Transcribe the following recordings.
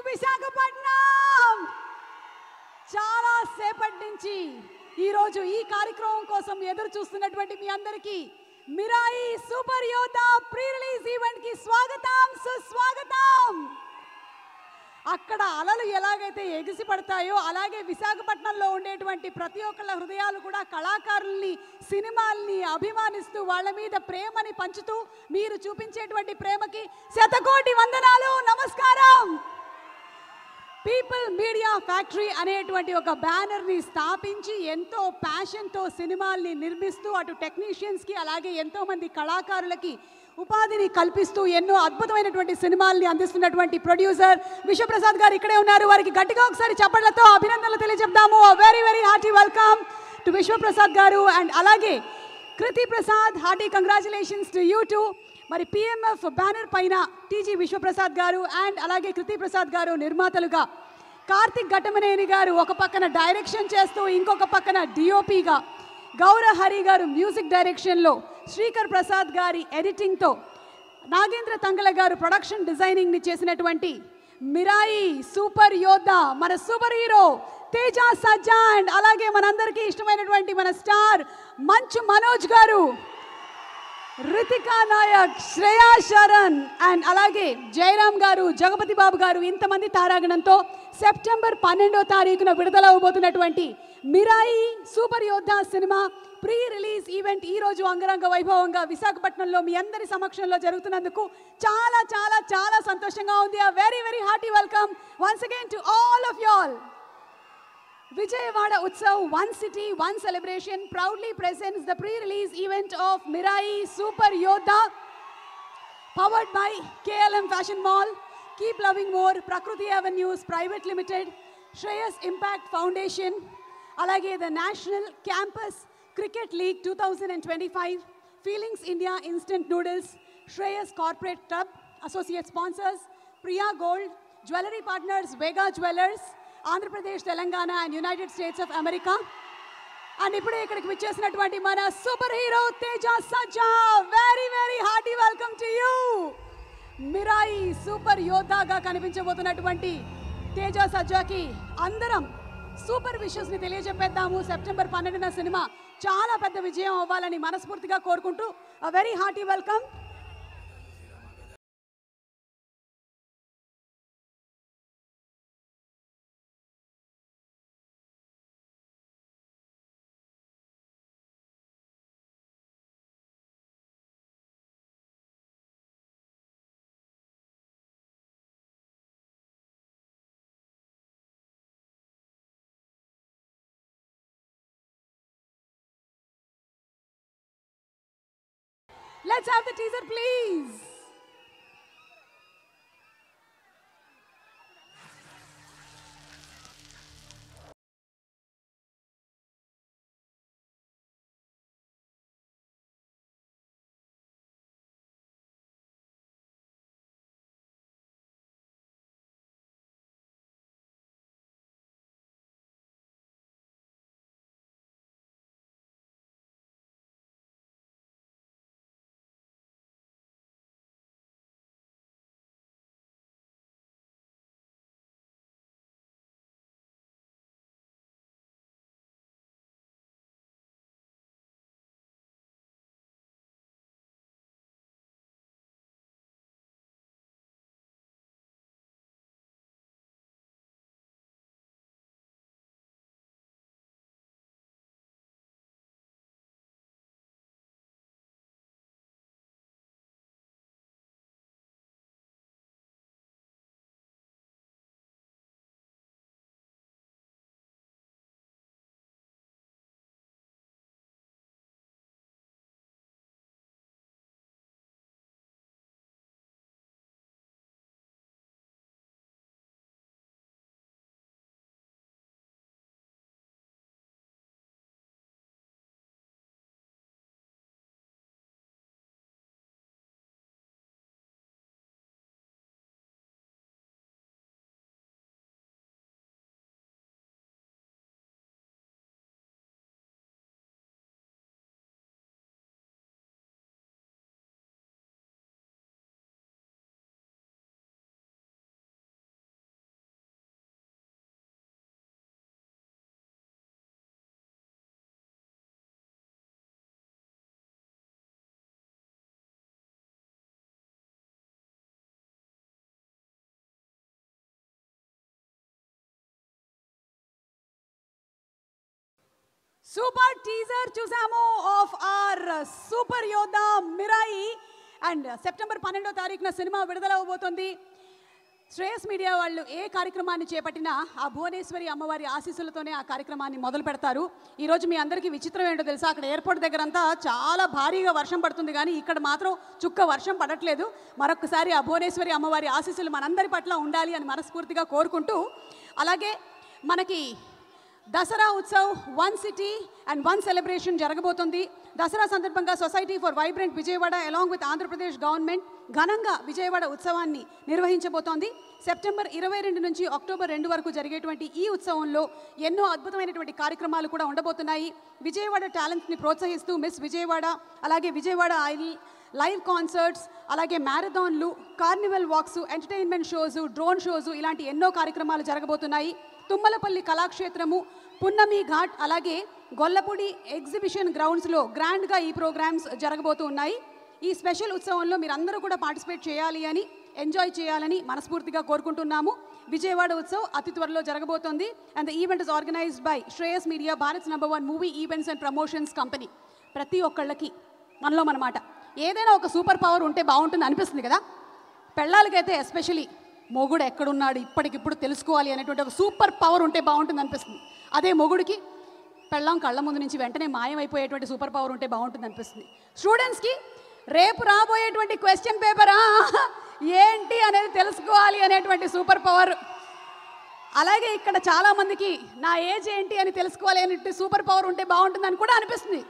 విశాఖపట్నం చాలా సేపటి నుంచి ఈ రోజు ఈ కార్యక్రమం కోసం ఎదురు చూస్తున్నటువంటి మీ అందరికీ మిరాయి సూపర్ యోధా ప్రీ రిలీజ్ ఈవెంట్ కి స్వాగతం సుస్వాగతం. అక్కడ అలలు ఎలాగైతే ఎగిసి పడతాయో అలాగే విశాఖపట్నంలో ఉండేటువంటి ప్రతి ఒక్కళ్ళ హృదయాలు కూడా కళాకారుల్ని సినిమాల్ని అభిమానిస్తూ వాళ్ళ మీద ప్రేమని పంచుతూ మీరు చూపించేటువంటి ప్రేమకి శతకోటి వందనాలు నమస్కారం. పీపుల్ మీడియా ఫ్యాక్టరీ అనేటువంటి ఒక బ్యానర్ని స్థాపించి ఎంతో ప్యాషన్తో సినిమాల్ని నిర్మిస్తూ అటు టెక్నీషియన్స్కి అలాగే ఎంతోమంది కళాకారులకి ఉపాధిని కల్పిస్తూ ఎన్నో అద్భుతమైనటువంటి సినిమాల్ని అందిస్తున్నటువంటి ప్రొడ్యూసర్ విశ్వప్రసాద్ గారు ఇక్కడే ఉన్నారు. వారికి గట్టిగా ఒకసారి చప్పట్లతో అభినందనలు తెలియజెప్దాము. Very very hearty welcome to Vishwaprasad garu. And అలాగే Kriti Prasad, hearty congratulations to you too. మరి పిఎంఎఫ్ బ్యానర్ పైన టీజీ విశ్వప్రసాద్ గారు అండ్ అలాగే కృతి ప్రసాద్ గారు నిర్మాతలుగా, కార్తిక్ ఘట్టమనేని గారు ఒక పక్కన డైరెక్షన్ చేస్తూ ఇంకొక పక్కన డిఓపిగా, గౌరహరి గారు మ్యూజిక్ డైరెక్షన్లో, శ్రీకర్ ప్రసాద్ గారి ఎడిటింగ్తో, నాగేంద్ర తంగల గారు ప్రొడక్షన్ డిజైనింగ్ని చేసినటువంటి మిరాయి సూపర్ యోధా మన super hero Teja Sajja and అలాగే మనందరికీ ఇష్టమైనటువంటి మన స్టార్ మంచు మనోజ్ గారు, రితికా నాయక్, శ్రేయా శరణ్ అండ్ అలాగే జయరామ్ గారు, జగపతి బాబు గారు, ఇంతమంది తారాగణంతో సెప్టెంబర్ 12వ తారీఖున విడుదల అవబోతున్నటువంటి మిరాయి సూపర్ యోధా సినిమా ప్రీ రిలీజ్ ఈవెంట్ ఈ రోజు అంగరంగ వైభవంగా విశాఖపట్నంలో మీ అందరి సమక్షంలో జరుగుతున్నందుకు చాలా చాలా చాలా సంతోషంగా ఉంది. Very very hearty welcome once again to all of you all. Vijayawada Utsav, One City, One Celebration proudly presents the pre-release event of Mirai Super Yodha, powered by KLM Fashion Mall, Keep Loving More, Prakruti Avenues Private Limited, Shreyas Impact Foundation, alage the National Campus Cricket League 2025, Feelings India Instant Noodles, Shreyas Corporate Club, Associate Sponsors, Priya Gold, Jewelry Partners, Vega Jewelers, Andhra Pradesh, Telangana and United States of America. And ipude ikkadiki vichchesinatuvanti mana super hero Teja Sajja, very very hearty welcome to you. Mirai super yodha ga kanipinchabothunatuvanti Teja Sajja ki andaram super wishes ని తెలియజెప్పేద్దాము. September 12న cinema చాలా పెద్ద విజయం అవ్వాలని మనస్ఫూర్తిగా కోరుకుంటూ very hearty welcome. Let's have the teaser, please. Super teaser చూసాము of are super యోధ Mirai. And September 12వ తారీఖున సినిమా విడుదల అవబోతుంది. శ్రేయస్ మీడియా వాళ్ళు ఏ కార్యక్రమాన్ని చేపట్టినా ఆ భువనేశ్వరి అమ్మవారి ఆశీస్సులతోనే ఆ కార్యక్రమాన్ని మొదలు పెడతారు. ఈరోజు మీ అందరికీ విచిత్రం ఏంటో తెలుసా, అక్కడ ఎయిర్పోర్ట్ దగ్గర అంతా చాలా భారీగా వర్షం పడుతుంది, కానీ ఇక్కడ మాత్రం చుక్క వర్షం పడట్లేదు. మరొకసారి ఆ భువనేశ్వరి అమ్మవారి ఆశీస్సులు మనందరి పట్ల ఉండాలి అని మనస్ఫూర్తిగా కోరుకుంటూ, అలాగే మనకి Dasara Utsav 1 city and 1 celebration జరగబోతుంది. దసరా సందర్భంగా society for vibrant Vijayawada along with Andhra Pradesh government ఘనంగా విజయవాడ ఉత్సవాన్ని నిర్వహించబోతోంది. సెప్టెంబర్ 22 నుంచి అక్టోబర్ 2 వరకు జరిగేటువంటి ఈ ఉత్సవంలో ఎన్నో అద్భుతమైనటువంటి కార్యక్రమాలు కూడా ఉండబోతున్నాయి. విజయవాడ టాలెంట్ని ప్రోత్సహిస్తూ మిస్ విజయవాడ, అలాగే విజయవాడ ఐడల్, లైవ్ కాన్సర్ట్స్, అలాగే మ్యారథాన్లు, carnival walks, entertainment shows, drone shows, ఇలాంటి ఎన్నో కార్యక్రమాలు జరగబోతున్నాయి. తుమ్మలపల్లి కళాక్షేత్రము, పున్నమి ఘాట్, అలాగే గొల్లపూడి ఎగ్జిబిషన్ గ్రౌండ్స్లో గ్రాండ్గా ఈ ప్రోగ్రామ్స్ జరగబోతూ ఉన్నాయి. ఈ స్పెషల్ ఉత్సవంలో మీరందరూ కూడా పార్టిసిపేట్ చేయాలి అని, ఎంజాయ్ చేయాలని మనస్ఫూర్తిగా కోరుకుంటున్నాము. విజయవాడ ఉత్సవ్ అతి త్వరలో జరగబోతోంది. And the event is organised by Shreyas media, Bharats #1 movie events and promotions company. ప్రతి ఒక్కళ్ళకి మనలో మనమాట ఏదైనా ఒక సూపర్ పవర్ ఉంటే బాగుంటుంది అనిపిస్తుంది కదా. పెళ్ళాలకైతే ఎస్పెషలీ మొగుడు ఎక్కడున్నాడు ఇప్పటికిప్పుడు తెలుసుకోవాలి అనేటువంటి ఒక సూపర్ పవర్ ఉంటే బాగుంటుంది అనిపిస్తుంది. అదే మొగుడికి పెళ్ళాం కళ్ళ ముందు నుంచి వెంటనే మాయమైపోయేటువంటి సూపర్ పవర్ ఉంటే బాగుంటుంది అనిపిస్తుంది. స్టూడెంట్స్కి రేపు రాబోయేటువంటి క్వశ్చన్ పేపరా ఏంటి అనేది తెలుసుకోవాలి అనేటువంటి సూపర్ పవర్, అలాగే ఇక్కడ చాలామందికి నా ఏజ్ ఏంటి అని తెలుసుకోవాలి అనేటువంటి సూపర్ పవర్ ఉంటే బాగుంటుంది అని కూడా అనిపిస్తుంది.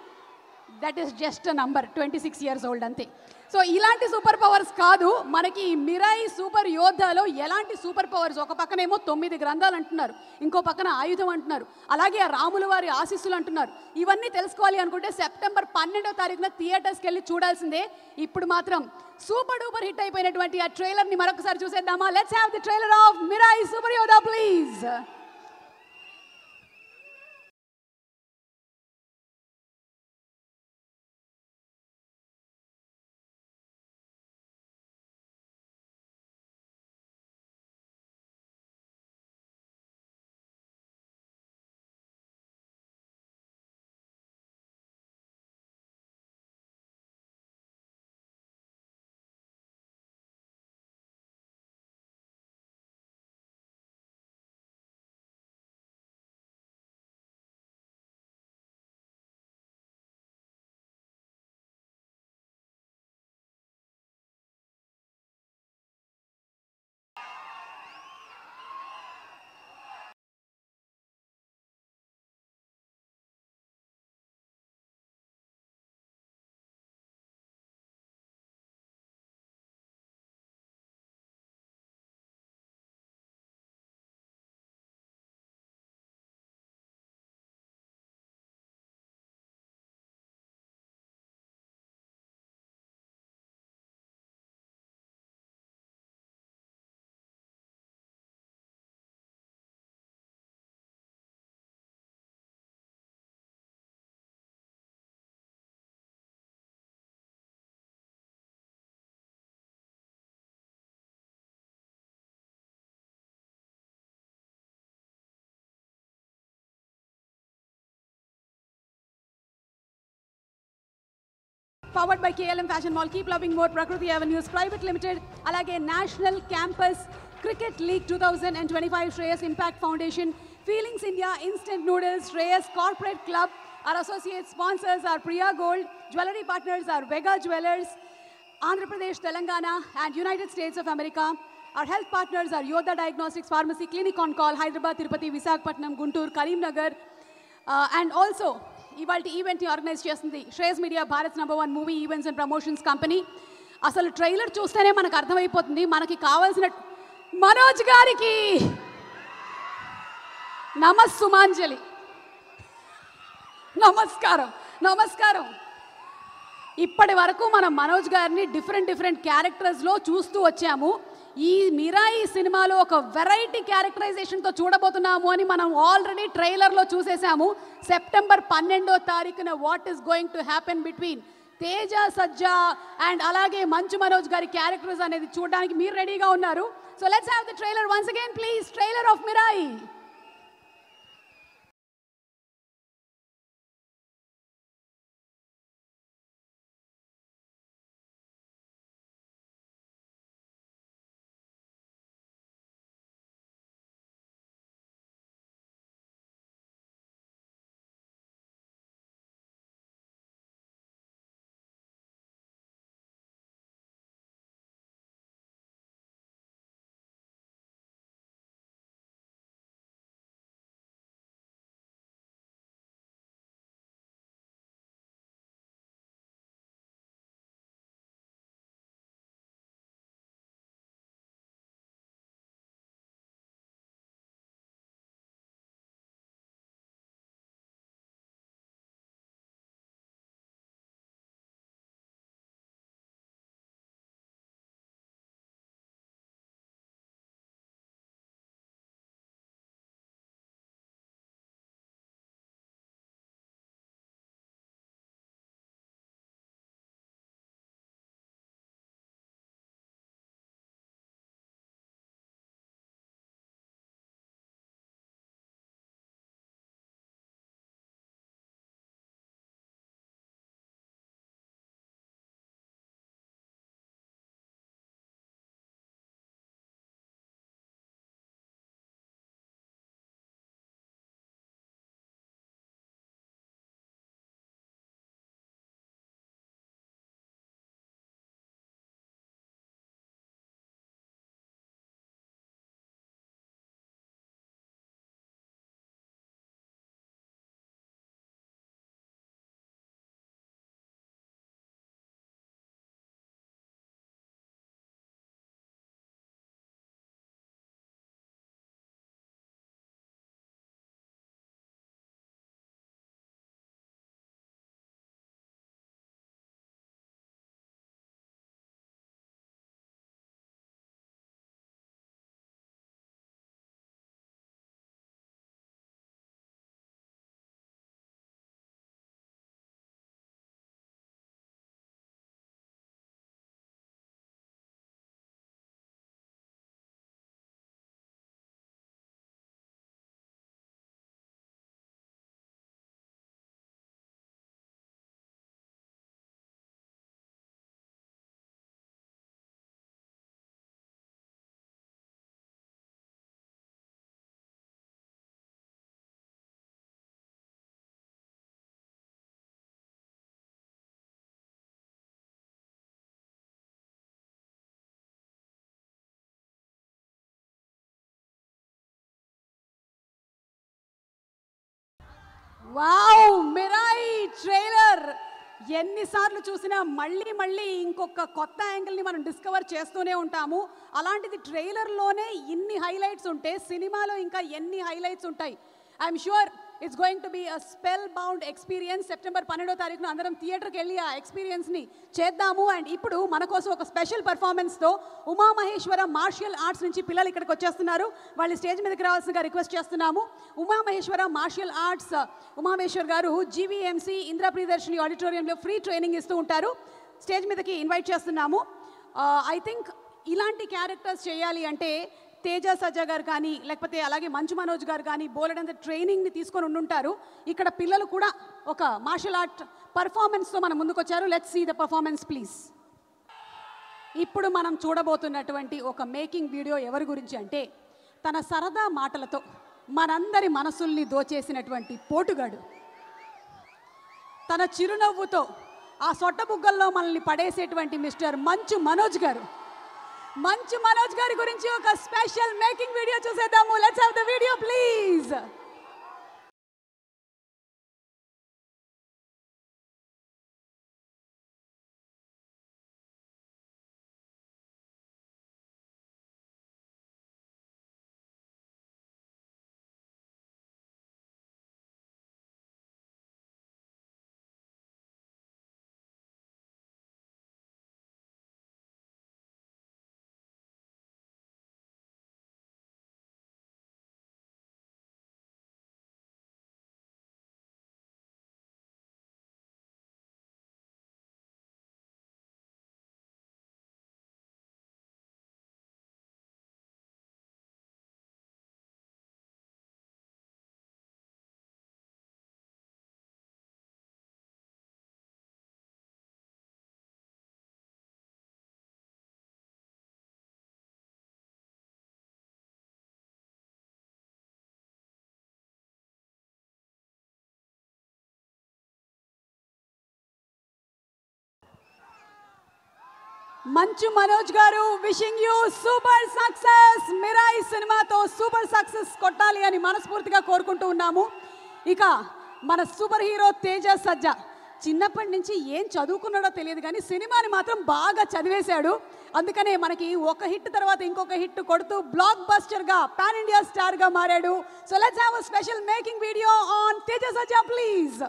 That is just number, 26 years old అంతే. సో ఇలాంటి సూపర్ పవర్స్ కాదు మనకి మిరాయి సూపర్ యోధాలో ఎలాంటి సూపర్ పవర్స్. ఒక పక్కనేమో 9 గ్రంథాలు అంటున్నారు, ఇంకో పక్కన ఆయుధం అంటున్నారు, అలాగే ఆ రాముల వారి ఆశీస్సులు అంటున్నారు. ఇవన్నీ తెలుసుకోవాలి అనుకుంటే సెప్టెంబర్ 12వ తారీఖున థియేటర్స్కి వెళ్ళి చూడాల్సిందే. ఇప్పుడు మాత్రం సూపర్ డూపర్ హిట్ అయిపోయినటువంటి ఆ ట్రైలర్ని మరొకసారి చూసేద్దామా? Let's have the trailer of Mirai super యోధా please. Powered by KLM Fashion Mall, Keep Loving More, Prakriti Avenues Private Limited, alage National Campus Cricket League 2025, Shreyas Impact Foundation, Feelings India, Instant Noodles, Shreyas Corporate Club. Our associate sponsors are Priya Gold, jewelry partners are Vega Jewelers, Andhra Pradesh, Telangana and United States of America. Our health partners are Yodha Diagnostics Pharmacy, Clinic on Call, Hyderabad, Tirupati, Visakhapatnam, Guntur, Karimnagar, and also ఇవాల్టి ఈవెంట్ని organise చేస్తుంది Shreyas media, Bharat #1 movie events and promotions company. అసలు trailer చూస్తేనే మనకు అర్థమైపోతుంది మనకి కావాల్సిన మనోజ్ గారికి నమస్సుమాంజలి. నమస్కారం నమస్కారం. ఇప్పటి వరకు మనం మనోజ్ గారిని డిఫరెంట్ క్యారెక్టర్స్లో చూస్తూ వచ్చాము. ఈ మిరాయి సినిమాలో ఒక వెరైటీ క్యారెక్టరైజేషన్తో చూడబోతున్నాము అని మనం ఆల్రెడీ ట్రైలర్లో చూసేసాము. సెప్టెంబర్ 12వ తారీఖున what is going to happen between Teja Sajja and అలాగే మంచు మనోజ్ గారి క్యారెక్టర్స్ అనేది చూడడానికి మీరు రెడీగా ఉన్నారు. So let's have the trailer once again please. Trailer of Mirai. Wow, Mirai trailer ఎన్నిసార్లు చూసినా మళ్ళీ మళ్ళీ ఇంకొక కొత్త యాంగిల్ని మనం డిస్కవర్ చేస్తూనే ఉంటాము. అలాంటిది ట్రైలర్లోనే ఇన్ని హైలైట్స్ ఉంటే సినిమాలో ఇంకా ఎన్ని హైలైట్స్ ఉంటాయి. I'm sure it's going to be a spellbound experience. September 12వ తారీఖున అందరం థియేటర్కి వెళ్ళి ఆ ఎక్స్పీరియన్స్ని చేద్దాము. అండ్ ఇప్పుడు మన కోసం ఒక స్పెషల్ పర్ఫార్మెన్స్తో ఉమామహేశ్వర మార్షియల్ ఆర్ట్స్ నుంచి పిల్లలు ఇక్కడికి వచ్చేస్తున్నారు. వాళ్ళు స్టేజ్ మీదకి రావాల్సిందిగా రిక్వెస్ట్ చేస్తున్నాము. ఉమామహేశ్వర మార్షియల్ ఆర్ట్స్ ఉమామహేశ్వర్ గారు జీవీఎంసీ ఇందిరా ప్రియదర్శిని ఆడిటోరియంలో ఫ్రీ ట్రైనింగ్ ఇస్తూ ఉంటారు. స్టేజ్ మీదకి ఇన్వైట్ చేస్తున్నాము. ఐ థింక్ ఇలాంటి క్యారెక్టర్స్ చేయాలి అంటే తేజ సజ్జా గారు కానీ లేకపోతే అలాగే మంచు మనోజ్ గారు కానీ బోలెడంత ట్రైనింగ్ని తీసుకొని ఉండుంటారు. ఇక్కడ పిల్లలు కూడా ఒక మార్షల్ ఆర్ట్ పర్ఫార్మెన్స్తో మన ముందుకు వచ్చారు. Let's see the performance please. ఇప్పుడు మనం చూడబోతున్నటువంటి ఒక మేకింగ్ వీడియో ఎవరి గురించి అంటే తన సరదా మాటలతో మనందరి మనసుల్ని దోచేసినటువంటి పోటుగాడు, తన చిరునవ్వుతో ఆ సొట్టబుగ్గల్లో మనల్ని పడేసేటువంటి మిస్టర్ మంచు మనోజ్ గారు. మంచు మనోజ్ గారి గురించి ఒక స్పెషల్ మేకింగ్ వీడియో చూసేద్దాము. Let's have the video please. మంచు మనోజ్ గారు wishing you super success. Mirai సినిమాతో సూపర్ సక్సెస్ కొట్టాలి అని మనస్ఫూర్తిగా కోరుకుంటూ ఉన్నాము. ఇక మన సూపర్ హీరో తేజ సజ్జా చిన్నప్పటి నుంచి ఏం చదువుకున్నాడో తెలియదు కానీ సినిమాని మాత్రం బాగా చదివేశాడు. అందుకనే మనకి ఒక హిట్ తర్వాత ఇంకొక హిట్ కొడుతూ బ్లాక్ బస్టర్గా పాన్ ఇండియా స్టార్గా మారాడు. So let's have a special making video on Teja Sajja please.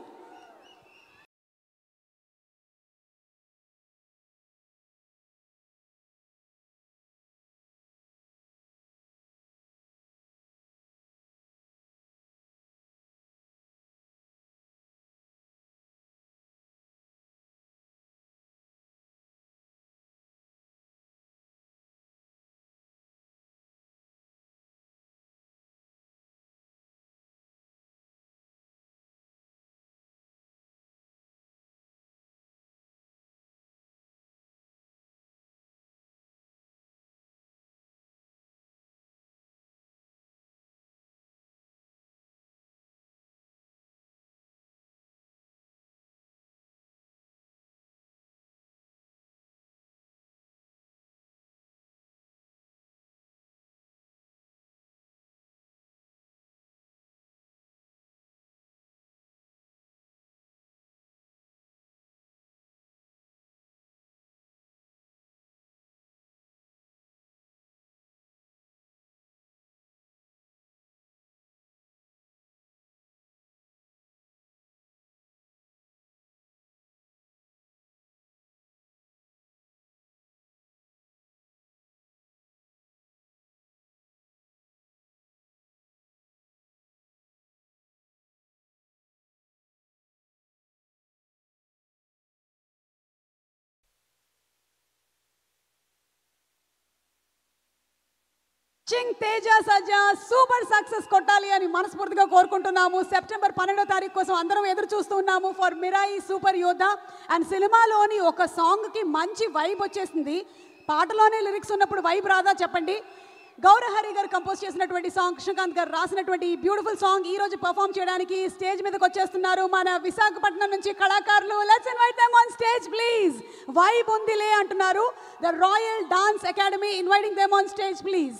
Teja Sajja super success కొట్టాలి అని మనస్ఫూర్తిగా కోరుకుంటున్నాము. సెప్టెంబర్ 12వ తారీఖు కోసం అందరం ఎదురు చూస్తూ ఉన్నాము ఫర్ మిరాయి సూపర్ యోధా. అండ్ సినిమాలోని ఒక సాంగ్కి మంచి వైబ్ వచ్చేసింది. పాటలోనే లిరిక్స్ ఉన్నప్పుడు వైబ్ రాదా చెప్పండి. గౌరహరి గారు కంపోజ్ చేసినటువంటి సాంగ్, కృష్ణకాంత్ గారు రాసినటువంటి ఈ బ్యూటిఫుల్ సాంగ్ ఈ రోజు పర్ఫామ్ చేయడానికి స్టేజ్ మీదకి వచ్చేస్తున్నారు మన విశాఖపట్నం నుంచి కళాకారులు. Let's invite them on stage please. Vibe ఉందిలే అంటున్నారు. The royal dance academy inviting them on stage please.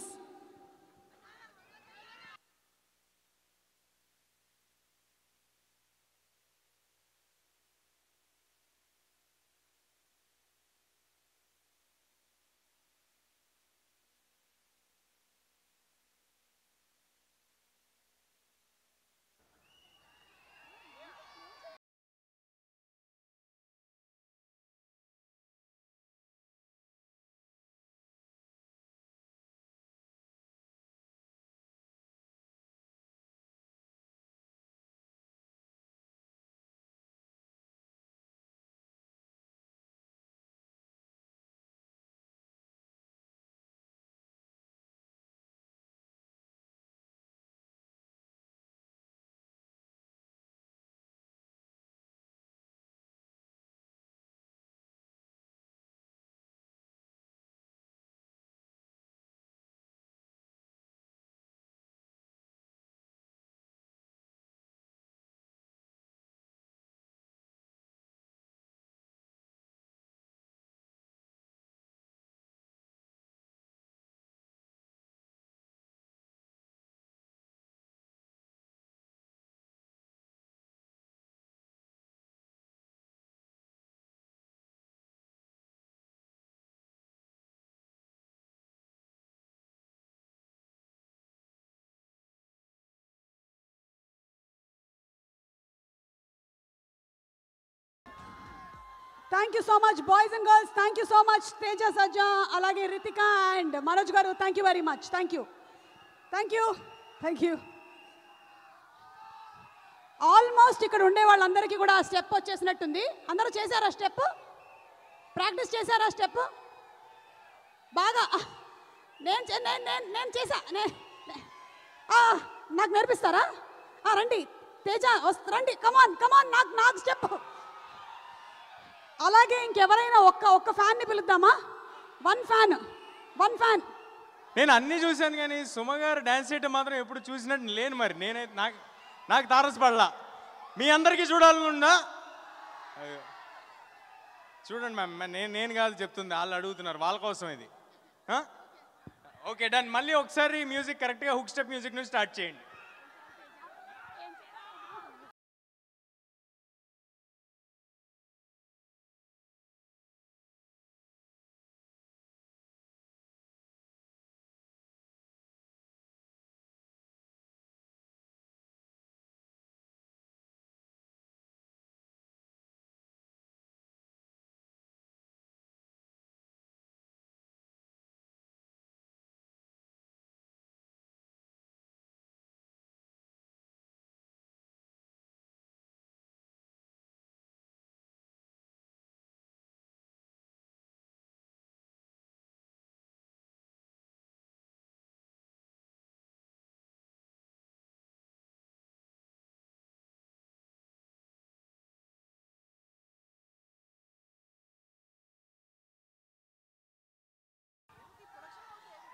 Thank you so much boys and girls. Thank you so much Teja సజ్జ, అలాగే రితిక అండ్ మనోజ్ గారు. Thank you very much. Thank you, thank you, thank you. Almost ఇక్కడ ఉండే వాళ్ళందరికీ కూడా ఆ step వచ్చేసినట్టుంది. అందరూ చేశారా స్టెప్? ప్రాక్టీస్ చేశారా స్టెప్? బాగా నేను చేశా. నాకు నేర్పిస్తారా? రండి తేజ, రండి, కమాన్ కమాన్, నాకు స్టెప్. అలాగే ఇంకెవరైనా ఒక్క ఫ్యాన్ని పిలుద్దామా? One fan. నేను అన్ని చూశాను కానీ సుమ గారు డాన్స్ చేయటం మాత్రం ఎప్పుడు చూసినట్టు లేను. మరి నేనైతే నాకు తారసపడలా. మీ అందరికీ చూడాలనుందా? చూడండి మ్యామ్, నేను కాదు చెప్తుంది, వాళ్ళు అడుగుతున్నారు, వాళ్ళ కోసం ఇది. Okay done. మళ్ళీ ఒకసారి మ్యూజిక్ కరెక్ట్గా హుక్ స్టెప్ మ్యూజిక్ నుంచి స్టార్ట్ చేయండి.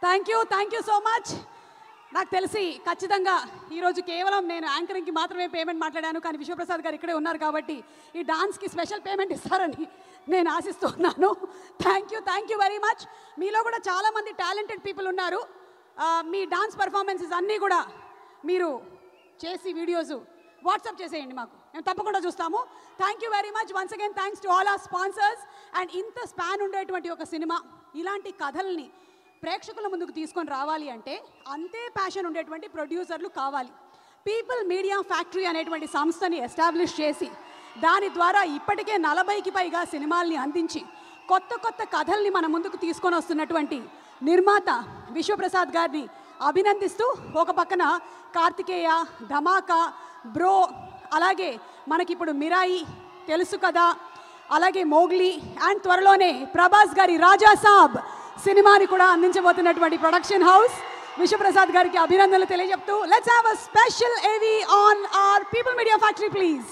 Thank you so much. నాకు తెలిసి ఖచ్చితంగా ఈరోజు కేవలం నేను యాంకరింగ్కి మాత్రమే పేమెంట్ మాట్లాడాను, కానీ విశ్వప్రసాద్ గారు ఇక్కడే ఉన్నారు కాబట్టి ఈ డాన్స్కి స్పెషల్ పేమెంట్ ఇస్తారని నేను ఆశిస్తున్నాను. Thank you very much. మీలో కూడా చాలామంది టాలెంటెడ్ పీపుల్ ఉన్నారు. మీ డాన్స్ పర్ఫార్మెన్సెస్ అన్నీ కూడా మీరు చేసి వీడియోస్ వాట్సాప్ చేసేయండి మాకు, మేము తప్పకుండా చూస్తాము. Thank you very much once again. Thanks to all are sponsors. And ఇంత స్పాన్ ఉండేటువంటి ఒక సినిమా, ఇలాంటి కథల్ని ప్రేక్షకుల ముందుకు తీసుకొని రావాలి అంటే అంతే ప్యాషన్ ఉండేటువంటి ప్రొడ్యూసర్లు కావాలి. పీపుల్ మీడియా ఫ్యాక్టరీ అనేటువంటి సంస్థని ఎస్టాబ్లిష్ చేసి దాని ద్వారా ఇప్పటికే 40కి పైగా సినిమాల్ని అందించి కొత్త కథల్ని మన ముందుకు తీసుకొని వస్తున్నటువంటి నిర్మాత విశ్వప్రసాద్ గారిని అభినందిస్తూ, ఒక పక్కన కార్తికేయ, ధమాకా, బ్రో, అలాగే మనకిప్పుడు మిరాయి తెలుసు కదా, అలాగే మోగ్లీ అండ్ త్వరలోనే ప్రభాస్ గారి రాజా సాబ్ సినిమాని కూడా అందించబోతున్నటువంటి ప్రొడక్షన్ హౌస్ విశ్వప్రసాద్ గారికి అభినందనలు తెలియజెప్తూ, లెట్స్ హావ్ అ స్పెషల్ ఏవి on our people media factory please.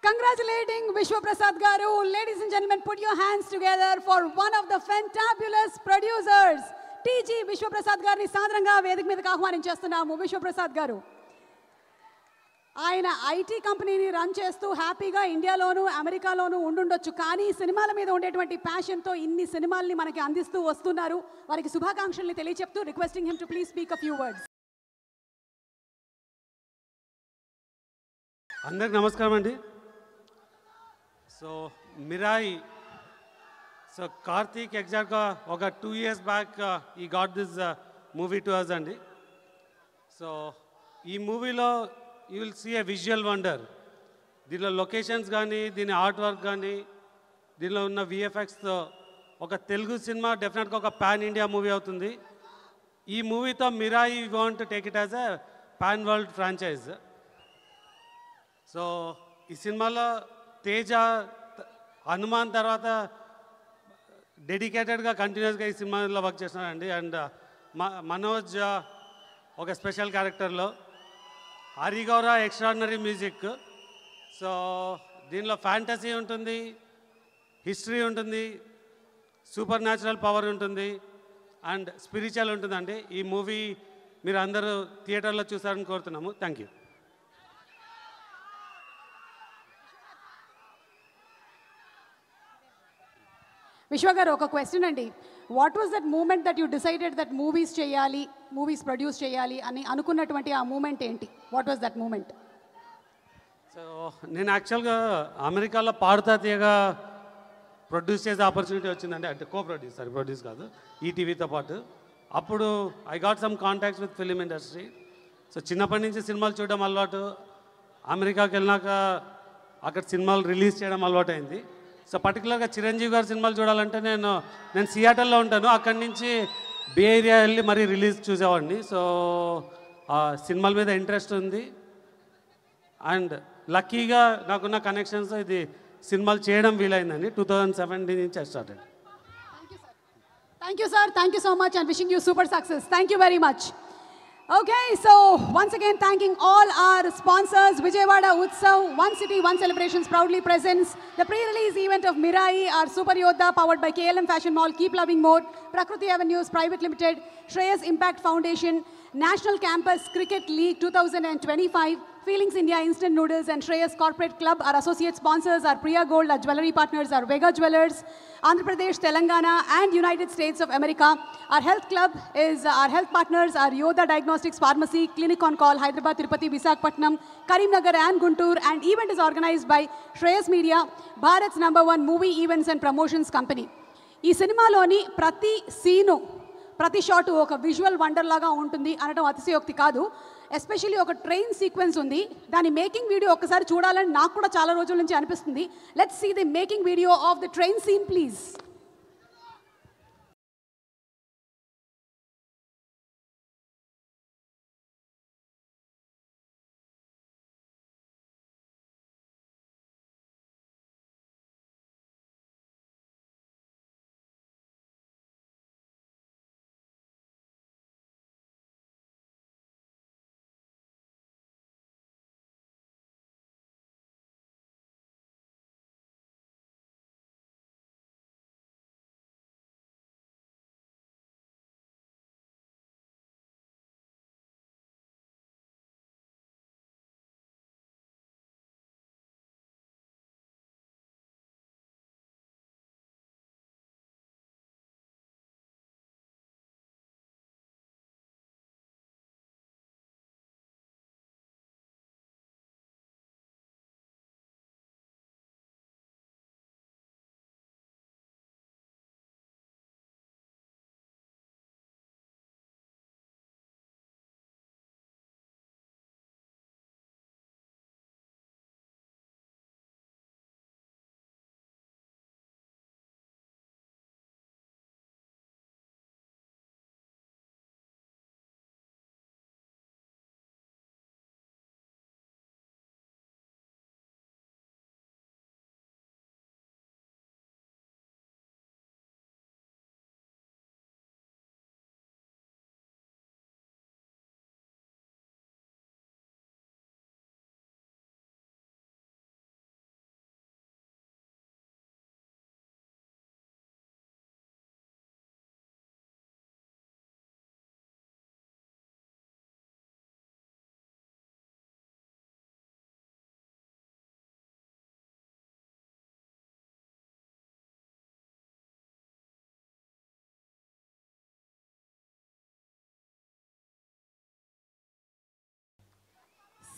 Congratulating Vishwa Prasad Garu. Ladies and gentlemen, put your hands together for one of the fantabulous producers. TG Vishwa Prasad గారిని సాదరంగా వేదిక మీదకి ఆహ్వానించేస్తున్నాము. విశ్వ ప్రసాద్ గారు ఆయన ఐటీ కంపెనీని run చేస్తూ హ్యాపీగా ఇండియాలోను అమెరికాలోను ఉండుండొచ్చు, కానీ సినిమాల మీద ఉండేటువంటి ప్యాషన్తో ఇన్ని సినిమాల్ని మనకి అందిస్తూ వస్తున్నారు. వారికి శుభాకాంక్షల్ని తెలియచెప్తూ requesting him to please speak a few words. అందరికి నమస్కారం అండి. సో మిరాయి, సో కార్తీక్ ఎగ్జాక్ట్గా ఒక 2 years back he got this movie to us అండి. సో ఈ మూవీలో you will see a visual wonder. దీనిలో లొకేషన్స్ కానీ, దీని ఆర్ట్ వర్క్ కానీ, దీనిలో ఉన్న విఎఫ్ఎక్స్తో ఒక తెలుగు సినిమా డెఫినెట్గా ఒక పాన్ ఇండియా మూవీ అవుతుంది. ఈ మూవీతో Mirai want to take it as a pan world franchise. So ఈ సినిమాలో తేజ, హనుమాన్ తర్వాత డెడికేటెడ్గా కంటిన్యూస్గా ఈ సినిమాలో వర్క్ చేస్తున్నారండి. అండ్ మనోజ్ ఒక స్పెషల్ క్యారెక్టర్లో, హరిగౌర ఎక్స్ట్రాడినరీ మ్యూజిక్. సో దీనిలో ఫ్యాంటసీ ఉంటుంది, హిస్టరీ ఉంటుంది, సూపర్ న్యాచురల్ పవర్ ఉంటుంది అండ్ స్పిరిచువల్ ఉంటుందండి. ఈ మూవీ మీరు అందరూ థియేటర్లో చూసారని కోరుతున్నాము. Thank you. విశ్వ గారు, ఒక క్వశ్చన్ అండి. What was that moment that you decided that movies చేయాలి, మూవీస్ ప్రొడ్యూస్ చేయాలి అని అనుకున్నటువంటి ఆ మూమెంట్ ఏంటి? What was that moment? So నేను యాక్చువల్గా అమెరికాలో పాడుతా తీయగా ప్రొడ్యూస్ చేసే ఆపర్చునిటీ వచ్చిందండి. అంటే ప్రొడ్యూస్ కాదు, ఈటీవీతో పాటు. అప్పుడు I got some contacts with film industry. So చిన్నప్పటి నుంచి సినిమాలు చూడడం అలవాటు. అమెరికాకి వెళ్ళినాక అక్కడ సినిమాలు రిలీజ్ చేయడం అలవాటు అయింది. సో పర్టికులర్గా చిరంజీవి గారి సినిమాలు చూడాలంటే నేను సియాటల్లో ఉంటాను. అక్కడి నుంచి బే ఏరియా వెళ్ళి మరీ రిలీజ్ చూసేవాడిని. సో ఆ సినిమాల మీద ఇంట్రెస్ట్ ఉంది. అండ్ లక్కీగా నాకున్న కనెక్షన్స్ ఇది సినిమాలు చేయడం వీలైందండి. 2017 నుంచి స్టార్ట్ అయ్యింది. Thank you, sir. Thank you so much and wishing you super success. Thank you very much. Okay, so once again thanking all our sponsors. Vijayawada Utsav, One City, One Celebrations proudly presents the pre-release event of Mirai, our Super Yodha, powered by KLM Fashion Mall, Keep Loving More, Prakriti Avenues Private Limited, Shreyas Impact Foundation, National Campus Cricket League 2025, Feelings India Instant Noodles and Shreyas Corporate Club. Our associate sponsors are Priya Gold, our jewelry partners are Vega Jewelers, Andhra Pradesh, Telangana and United States of America. Our health club is, our health partners are Yodha Diagnostics Pharmacy, Clinic on Call, Hyderabad, Tirupati, Visakhapatnam, Karimnagar and Guntur. And event is organized by Shreyas Media, Bharat's #1 movie events and promotions company. ఈ సినిమాలోని ప్రతి scene, ప్రతి shot ఒక visual wonder లాగా ఉంటుంది అనడం అతిశయోక్తి కాదు. ఎస్పెషల్లీ ఒక ట్రైన్ సీక్వెన్స్ ఉంది. దాని మేకింగ్ వీడియో ఒకసారి చూడాలని నాకు కూడా చాలా రోజుల నుంచి అనిపిస్తుంది. Let's see the making video of the train scene please.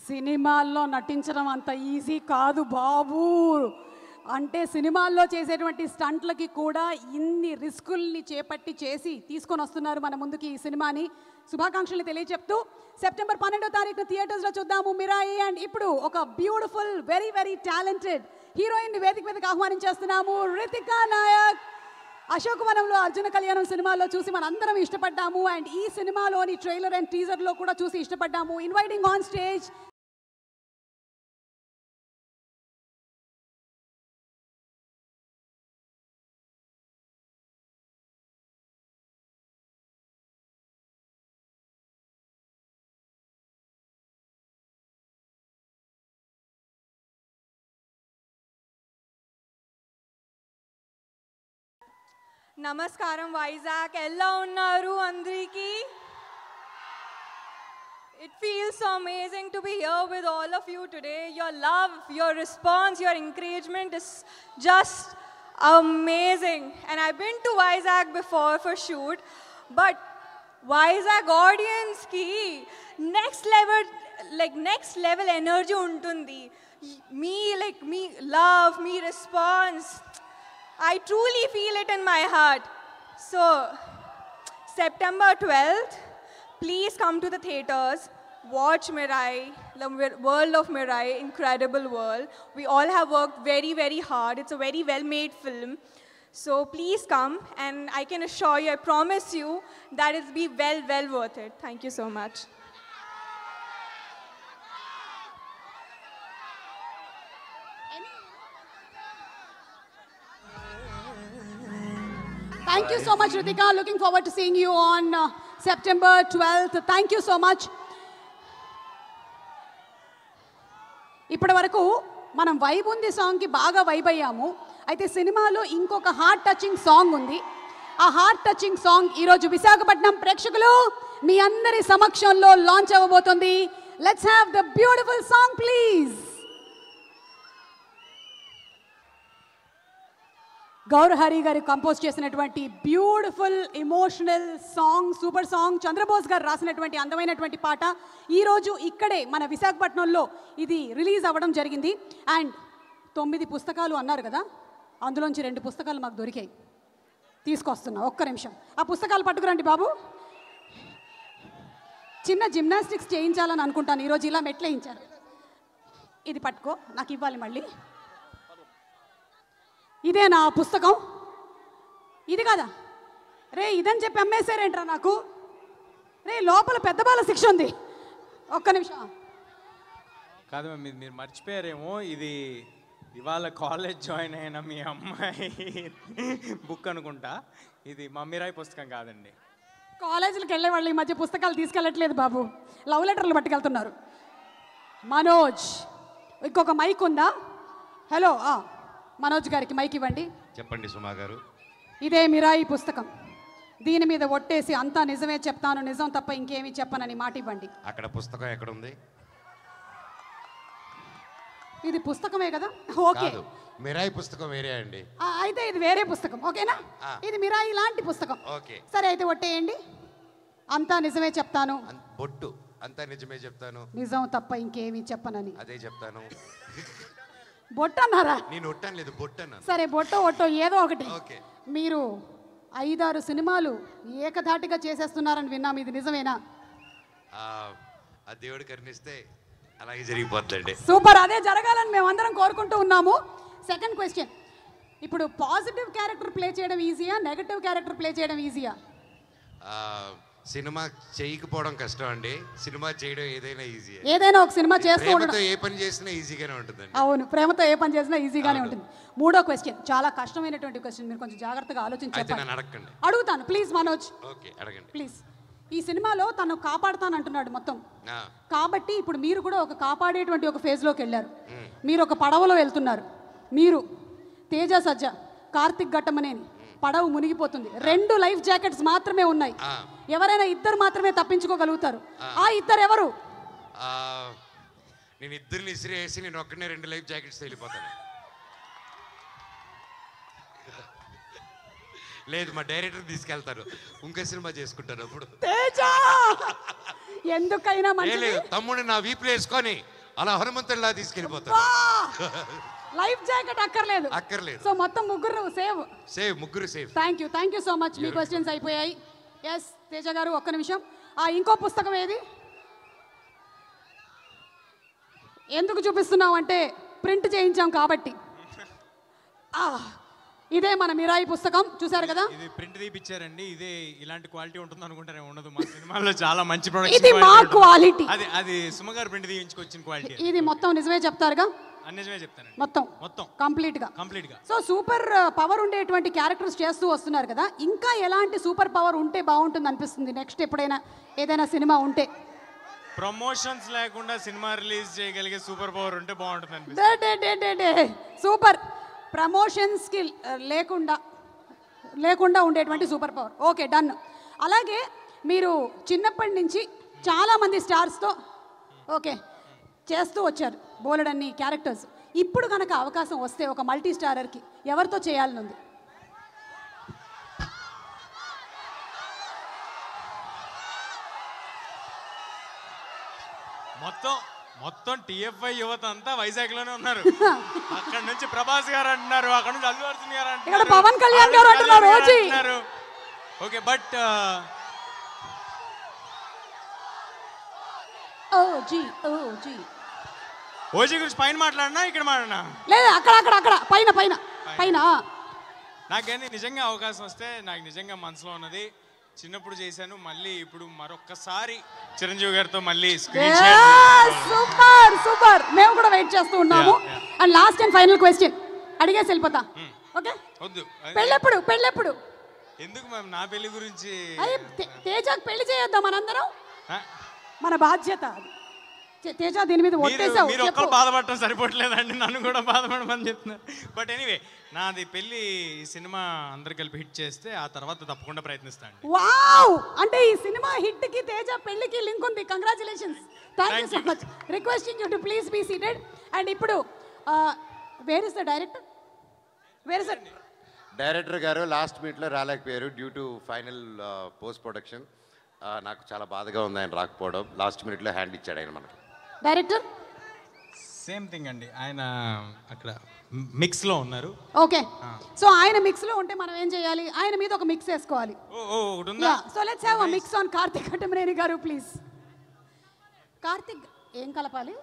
సినిమాల్లో నటించడం అంత ఈజీ కాదు బాబు. అంటే సినిమాల్లో చేసేటువంటి స్టంట్లకి కూడా ఇన్ని రిస్కుల్ని చేపట్టి చేసి తీసుకొని వస్తున్నారు మన ముందుకి ఈ సినిమాని. శుభాకాంక్షలు తెలియజెప్తూ సెప్టెంబర్ 12వ తారీఖున థియేటర్స్లో చూద్దాము మిరాయి. అండ్ ఇప్పుడు ఒక beautiful very very talented heroine వేదిక మీదకి ఆహ్వానించేస్తున్నాము. రితికా నాయక్. అశోకవనంలో అర్జున కళ్యాణం సినిమాలో చూసి మనందరం ఇష్టపడ్డాము. అండ్ ఈ సినిమాలోని ట్రైలర్ అండ్ టీజర్లో కూడా చూసి ఇష్టపడ్డాము. ఇన్వైటింగ్ ఆన్ స్టేజ్ నమస్కారం వైజాగ్, ఎలా ఉన్నారు అందరికీ? It feels so amazing to be here with all of you today. Your love, your response, your encouragement is just amazing. And I've been to Vizag before for shoot, but Vizag audience ki next level energy untundi. Me love, me response. I truly feel it in my heart. So, September 12th, please come to the theaters, watch Mirai, the world of Mirai, incredible world. We all have worked very, very hard. It's a very well-made film. So please come, and I can assure you, I promise you, that it'll be well worth it. Thank you so much. Thank you so much, Ritika. Looking forward to seeing you on September 12th. Thank you so much. ఇప్పటి వరకు మనం vibe ఉంది సాంగ్కి బాగా vibe అయ్యాము. అయితే సినిమాలో ఇంకొక హార్ట్ టచింగ్ సాంగ్ ఉంది. ఆ హార్ట్ టచింగ్ సాంగ్ ఈరోజు విశాఖపట్నం ప్రేక్షకులు మీ అందరి సమక్షంలో లాంచ్ అవ్వబోతుంది. Let's have the beautiful song please. Gowrahari garu compose చేసినటువంటి beautiful emotional song, super song, Chandrabose garu రాసినటువంటి అందమైనటువంటి పాట ఈరోజు ఇక్కడే మన విశాఖపట్నంలో ఇది రిలీజ్ అవ్వడం జరిగింది. అండ్ 9 పుస్తకాలు అన్నారు కదా, అందులోంచి 2 పుస్తకాలు మాకు దొరికాయి. తీసుకొస్తున్నా, ఒక్క నిమిషం. ఆ పుస్తకాలు పట్టుకురండి బాబు. చిన్న జిమ్నాస్టిక్స్ చేయించాలని అనుకుంటాను. ఈరోజు ఇలా మెట్లు వేయించారు. ఇది పట్టుకో, నాకు ఇవ్వాలి మళ్ళీ. ఇదే నా పుస్తకం. ఇది కదా రే, ఇదని చెప్పి అమ్మేశారేంట్రా నాకు. రే, లోపల పెద్ద బాల శిక్ష ఉంది. ఒక్క నిమిషం. కాదు మ్యామ్, మీరు మర్చిపోయారేమో, ఇది ఇవాళ కాలేజ్ జాయిన్ అయిన మీ అమ్మాయి బుక్ అనుకుంటా. ఇది మా మిరాయి పుస్తకం కాదండి. కాలేజీలకు వెళ్ళే వాళ్ళు ఈ మధ్య పుస్తకాలు తీసుకెళ్ళట్లేదు బాబు, లవ్ లెటర్లు పట్టుకెళ్తున్నారు. మనోజ్, ఇంకొక మైక్ ఉందా? హలో, మనోజ్ గారికి మైక్ ఇవ్వండి. చెప్పండి సుమా గారు. ఇదే మిరాయి పుస్తకం. దీని మీద ఒట్టేసి అంతా నిజమే చెప్తాను, నిజం తప్ప ఇంకేమీ చెప్పనని మాట ఇవ్వండి. అక్కడ పుస్తకం ఎక్కడ ఉంది? ఇది పుస్తకమే కదా? ఓకే, మిరాయి పుస్తకం వేరే అండి. అయితే ఇది వేరే పుస్తకం, ఓకేనా? ఇది మిరాయి లాంటి పుస్తకం. ఓకే, సరే అయితే ఒట్టేయండి. అంతా నిజమే చెప్తాను, బొట్టు అంతా నిజమే చెప్తాను, నిజం తప్ప ఇంకేమీ చెప్పనని. అదే చెప్తాను. బొట్టు అన్నారా? నేను ఒట్టాను లేదు, బొట్టు అన్నాను. సరే, బొట్టో ఒట్టో ఏదో ఒకటి. ఓకే, మీరు 5-6 సినిమాలు ఏకధాటిగా చేసేస్తున్నారని విన్నాం, ఇది నిజమేనా? ఆ దేవుడు కరుణిస్తే అలాగే జరిగిపోతుందండి. సూపర్, అదే జరగాలని మేమందరం కోరుకుంటూ ఉన్నాము. సెకండ్ క్వశ్చన్, ఇప్పుడు పాజిటివ్ క్యారెక్టర్ ప్లే చేయడం ఈజీయా, నెగటివ్ క్యారెక్టర్ ప్లే చేయడం ఈజీయా? సినిమా చేయకపోవడం కష్టం అండి, సినిమా చేయడం ఏదైనా ఈజీ. ఏదైనా ఒక సినిమా చేస్తూ ప్రేమతో ఏ పని చేసినా ఈజీగానే ఉంటుందండి. అవును, ప్రేమతో ఏ పని చేసినా ఈజీగానే ఉంటుంది. మూడో క్వశ్చన్ చాలా కష్టమైనటువంటి క్వశ్చన్, మీరు కొంచెం జాగ్రత్తగా ఆలోచించి చెప్పండి. అడగండి. అడుగుతాను ప్లీజ్ మనోజ్. ఓకే, అడగండి ప్లీజ్. ఈ సినిమాలో తను కాపాడుతాను అంటున్నాడు మొత్తం, కాబట్టి ఇప్పుడు మీరు కూడా ఒక కాపాడేటువంటి ఒక ఫేజ్లోకి వెళ్ళారు. మీరు ఒక పడవలో వెళ్తున్నారు. మీరు, తేజ సజ్జ, కార్తిక్ ఘట్టమనేని, పడవ మునిగిపోతుంది. 2 లైఫ్ జాకెట్స్ మాత్రమే ఉన్నాయి. ఎవరైనా 2 మాత్రమే తప్పించుకోగలుగుతారు. ఆ 2 ఎవరు? నేను 2 ఇసిరేసి నేను ఒక్కనే 2 లైఫ్ జాకెట్స్ వెళ్ళిపోతాను. లేదు, మా డైరెక్టర్ తీసుకెళ్తారు, ఇంకో సినిమా చేసుకుంటారు. అప్పుడు తేజ ఎందుకైనా మంచిది తమ్ముడిని నా వీపులు వేసుకొని అలా హనుమంతుడిలా తీసుకెళ్ళిపోతాడు. లైఫ్ జాకెట్ అక్కర్లేదు. అక్కర్లేదు. సో మొత్తం ముగ్గురు సేవ్. ముగ్గురు save. Thank you so much. Me questions అయిపోయాయి. ఎస్ తేజ గారు ఒక్క నిమిషం. ఇంకో పుస్తకం ఏది? ఎందుకు చూపిస్తున్నాం అంటే ప్రింట్ చేయించాం కాబట్టి. ఇదే మన మిరాయి పుస్తకం, చూసారు కదా. ఇది ప్రింట్ తీపిచ్చారండి. ఇదే ఇలాంటి క్వాలిటీ ఉంటుంది అనుకుంటారే, ఉండదు. మా సినిమాలో చాలా మంచి ఇది ప్రొడక్షన్ మా క్వాలిటీ. అది సుమగారు ప్రింట్ తీయించుకొచ్చిన క్వాలిటీ. ఇది మొత్తం నిజమే చెప్తారుగా? నిజమే చెప్తానండి. మొత్తం కంప్లీట్ గా. సో సూపర్ పవర్ ఉండేటువంటి క్యారెక్టర్స్ చేస్తూ వస్తున్నారు కదా, ఇంకా ఎలాంటి సూపర్ పవర్ ఉంటే బాగుంటుంది అనిపిస్తుంది నెక్స్ట్ ఎప్పుడైనా ఏదైనా సినిమా ఉంటే? ప్రమోషన్స్ లేకుండా సినిమా రిలీజ్ చేయగలిగే సూపర్ పవర్ ఉంటే బాగుంటుంది అనిపిస్తుంది. సూపర్ ప్రమోషన్స్ కి లేకుండా ఉండేటువంటి సూపర్ పవర్. Okay, done. అలాగే మీరు చిన్నప్పటి నుంచి చాలా మంది స్టార్స్తో ఓకే చేస్తూ వచ్చారు, బోలెడన్ని క్యారెక్టర్స్. ఇప్పుడు కనుక అవకాశం వస్తే ఒక మల్టీ స్టారర్కి ఎవరితో చేయాలని ఉంది? మొత్తం టిఎఫ్ఐ యువత అంతా వైజాగ్ లోనే ఉన్నారు. అక్కడ నుంచి ప్రభాస్ గారు అంటున్నారు, అక్కడ నుంచి అల్లు అర్జున్ గారు అంటున్నారు, పవన్ కళ్యాణ్ గారు అంటున్నారు. ఓకే, బట్ ఓజీ గురించి పైన మాట్లాడినా ఇక్కడ మాట్లాడినా లేదు, అక్కడ పైన. నాకు కానీ నిజంగా అవకాశం వస్తే, నాకు నిజంగా మనసులో ఉన్నది, చిన్నప్పుడు చేశాను, మళ్ళీ ఇప్పుడు మరొక్కసారి చిరంజీవి గారితో మళ్ళీ స్క్రీన్ సూపర్. మేము కూడా వెయిట్ చేస్తూ ఉన్నాము. And last and final question అడిగేసి వెళ్ళిపోతా. ఓకే, వద్దు. పెళ్ళెప్పుడు? ఎందుకు మ్యామ్, నా పెళ్లి గురించి? తేజకు పెళ్లి చేయొద్దాం మనందరం, మన బాధ్యత అది. తేజ దీని మీద ఒట్టేసావు. మీరు ఒక్కరు బాధపడటం సరిపోవట్లేదండి, నన్ను కూడా బాధపడమని చెప్తున్నారు. బట్ ఎనీవే, నాది పెళ్లి సినిమా అందరు కలిపి హిట్ చేస్తే ఆ తర్వాత తప్పకుండా ప్రయత్నిస్తాను. వావ్, అంటే ఈ సినిమా హిట్ కి తేజ పెళ్లికి లింక్ ఉంది. Congratulations. Thank you so much. Requesting you to please be seated. And ఇప్పుడు where is the director? Director garu last మీట్లో రాలేకపోయారు due to final post production. నాకు చాలా బాధగా ఉంది ఆయన రాకపోవడం. లాస్ట్ మినిట్లో హ్యాండ్ ఇచ్చాడు ఆయన మనకి. డైరెక్టర్ సేమ్ థింగ్ అండి, ఆయన అక్కడ మిక్స్ లో ఉన్నారు. ఓకే, సో ఆయన మిక్స్ లో ఉంటే మనం ఏం చేయాలి? ఆయన మీద ఒక మిక్స్ వేసుకోవాలి. So let's have a mix on Karthik Ghattamaneni గారు ప్లీజ్. కార్తిక్ ఏం కలపాలి?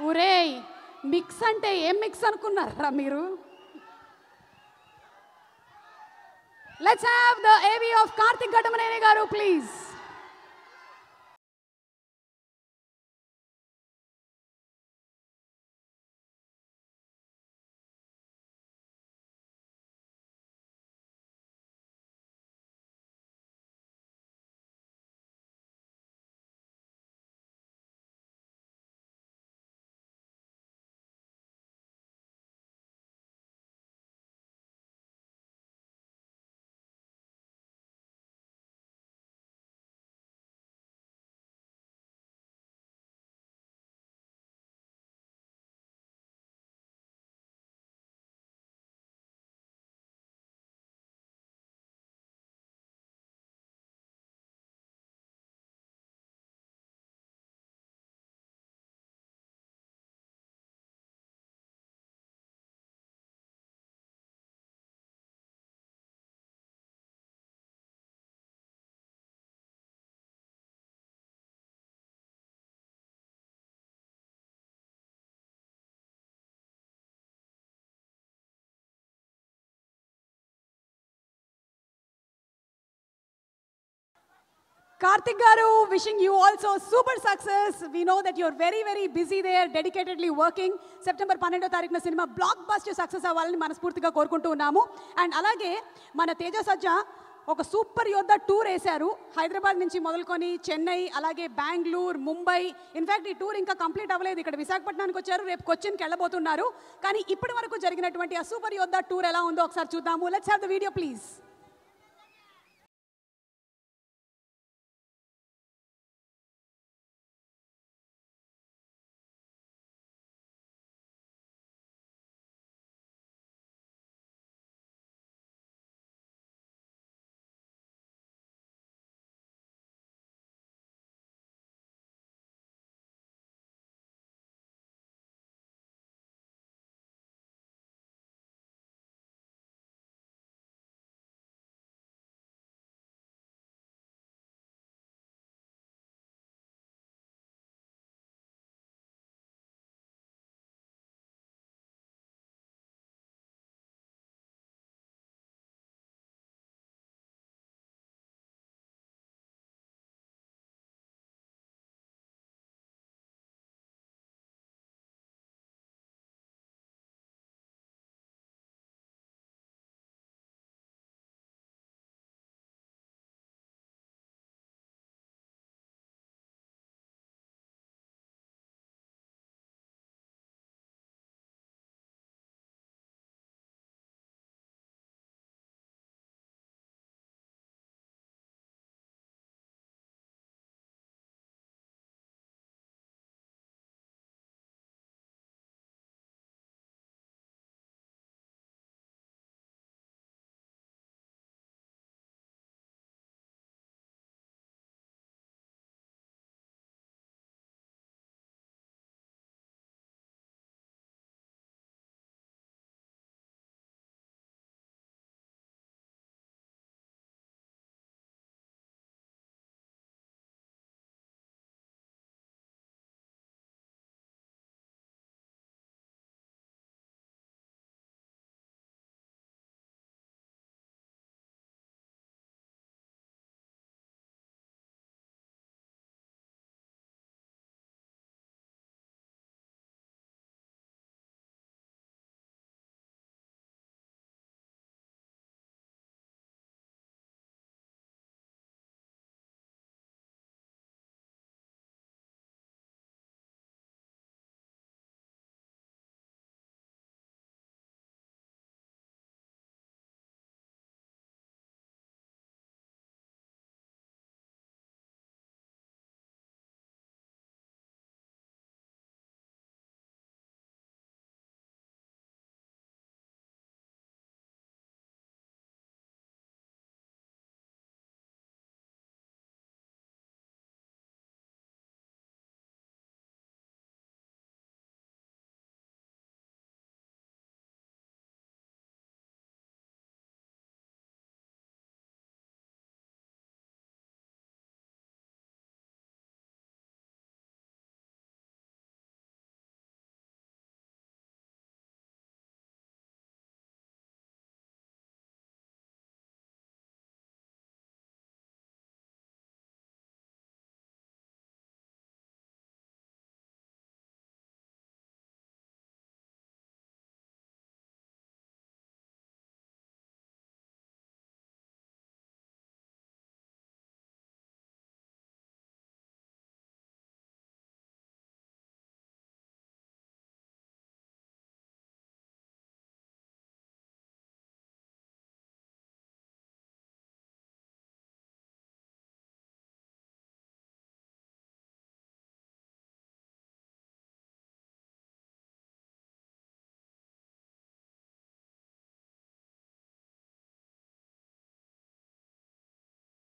ఊరేయ్, మిక్స్ అంటే ఏం మిక్స్ అనుకున్నారా మీరు? లెట్స్ హావ్ ద ఏవి ఆఫ్ కార్తిక్ ఘట్టమనేని గారు please. Karthik garu, wishing you also super success. We know that you're very, very busy there, dedicatedly working. September 12వ తారీఖున సినిమా బ్లాక్ బస్టర్ సక్సెస్ అవ్వాలని మనస్ఫూర్తిగా కోరుకుంటూ ఉన్నాము. అండ్ అలాగే మన తేజ సజ్జా ఒక సూపర్ యోద్ధ టూర్ వేశారు. హైదరాబాద్ నుంచి మొదలుకొని చెన్నై, అలాగే బెంగళూరు, ముంబై. ఇన్ఫ్యాక్ట్ ఈ టూర్ ఇంకా కంప్లీట్ అవ్వలేదు. ఇక్కడ విశాఖపట్నానికి వచ్చారు, రేపు కొచ్చిన్కి వెళ్ళబోతున్నారు. కానీ ఇప్పటి వరకు జరిగినటువంటి ఆ సూపర్ యోద్ధ టూర్ ఎలా ఉందో ఒకసారి చూద్దాము. Let's have the video please.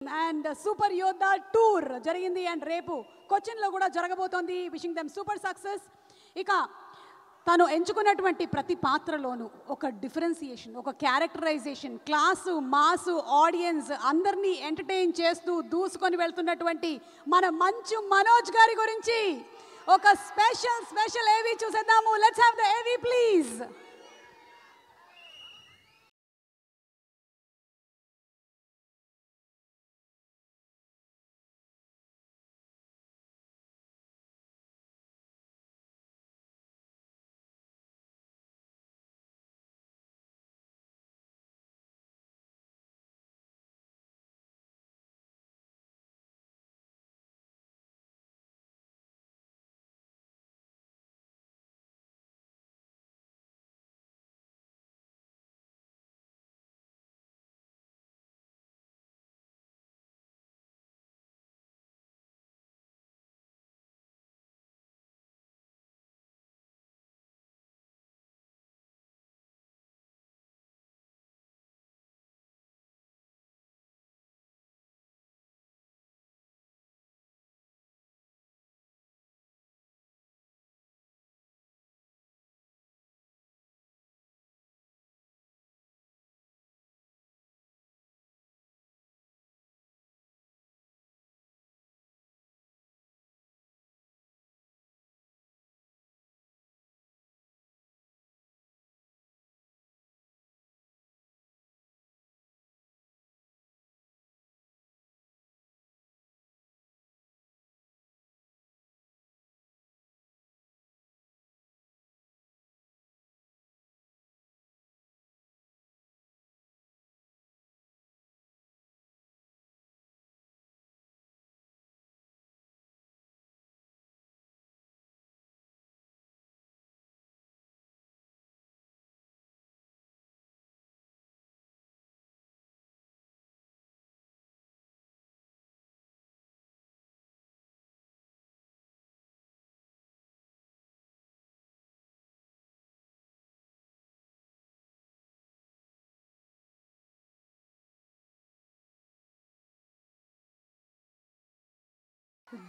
And super యోధా టూర్ జరిగింది అండ్ రేపు కొచ్చిన్లో కూడా జరగబోతోంది. Wishing them super success. ఇక తను ఎంచుకున్నటువంటి ప్రతి పాత్రలోనూ ఒక డిఫరెన్సియేషన్, ఒక క్యారెక్టరైజేషన్, క్లాసు, మాసు, ఆడియన్స్ అందరినీ ఎంటర్టైన్ చేస్తూ దూసుకొని వెళ్తున్నటువంటి మన మంచు మనోజ్ గారి గురించి ఒక స్పెషల్ ఏవి చూసేద్దాము. లెట్స్ హావ్ ద ఏవి ప్లీజ్.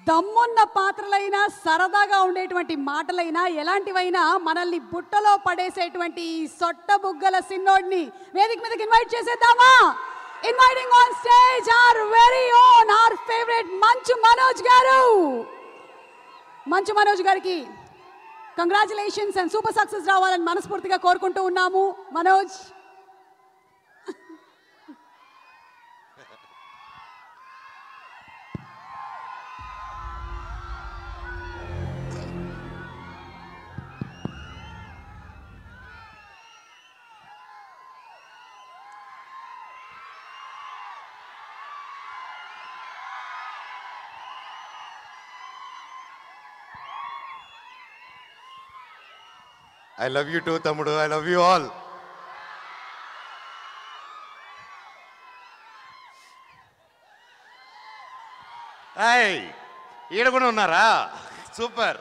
దమ్మున్న పాత్రలైనా, సరదాగా ఉండేటువంటి మాటలైనా, ఎలాంటివైనా మనల్ని బుట్టలో పడేసేటువంటి ఈ సొట్ట బుగ్గల సిన్నోడ్ని వేదిక మీదకి ఇన్వైట్ చేసేద్దామా? Inviting on stage our very own, our favourite Manchu Manoj గారు. మంచు మనోజ్ గారికి కంగ్రాచులేషన్స్ అండ్ సూపర్ సక్సెస్ రావాలని మనస్ఫూర్తిగా కోరుకుంటూ ఉన్నాము. Manoj, I love you too, Tamudu. I love you all. Hey, ఈడ కూడా ఉన్నారా? సూపర్.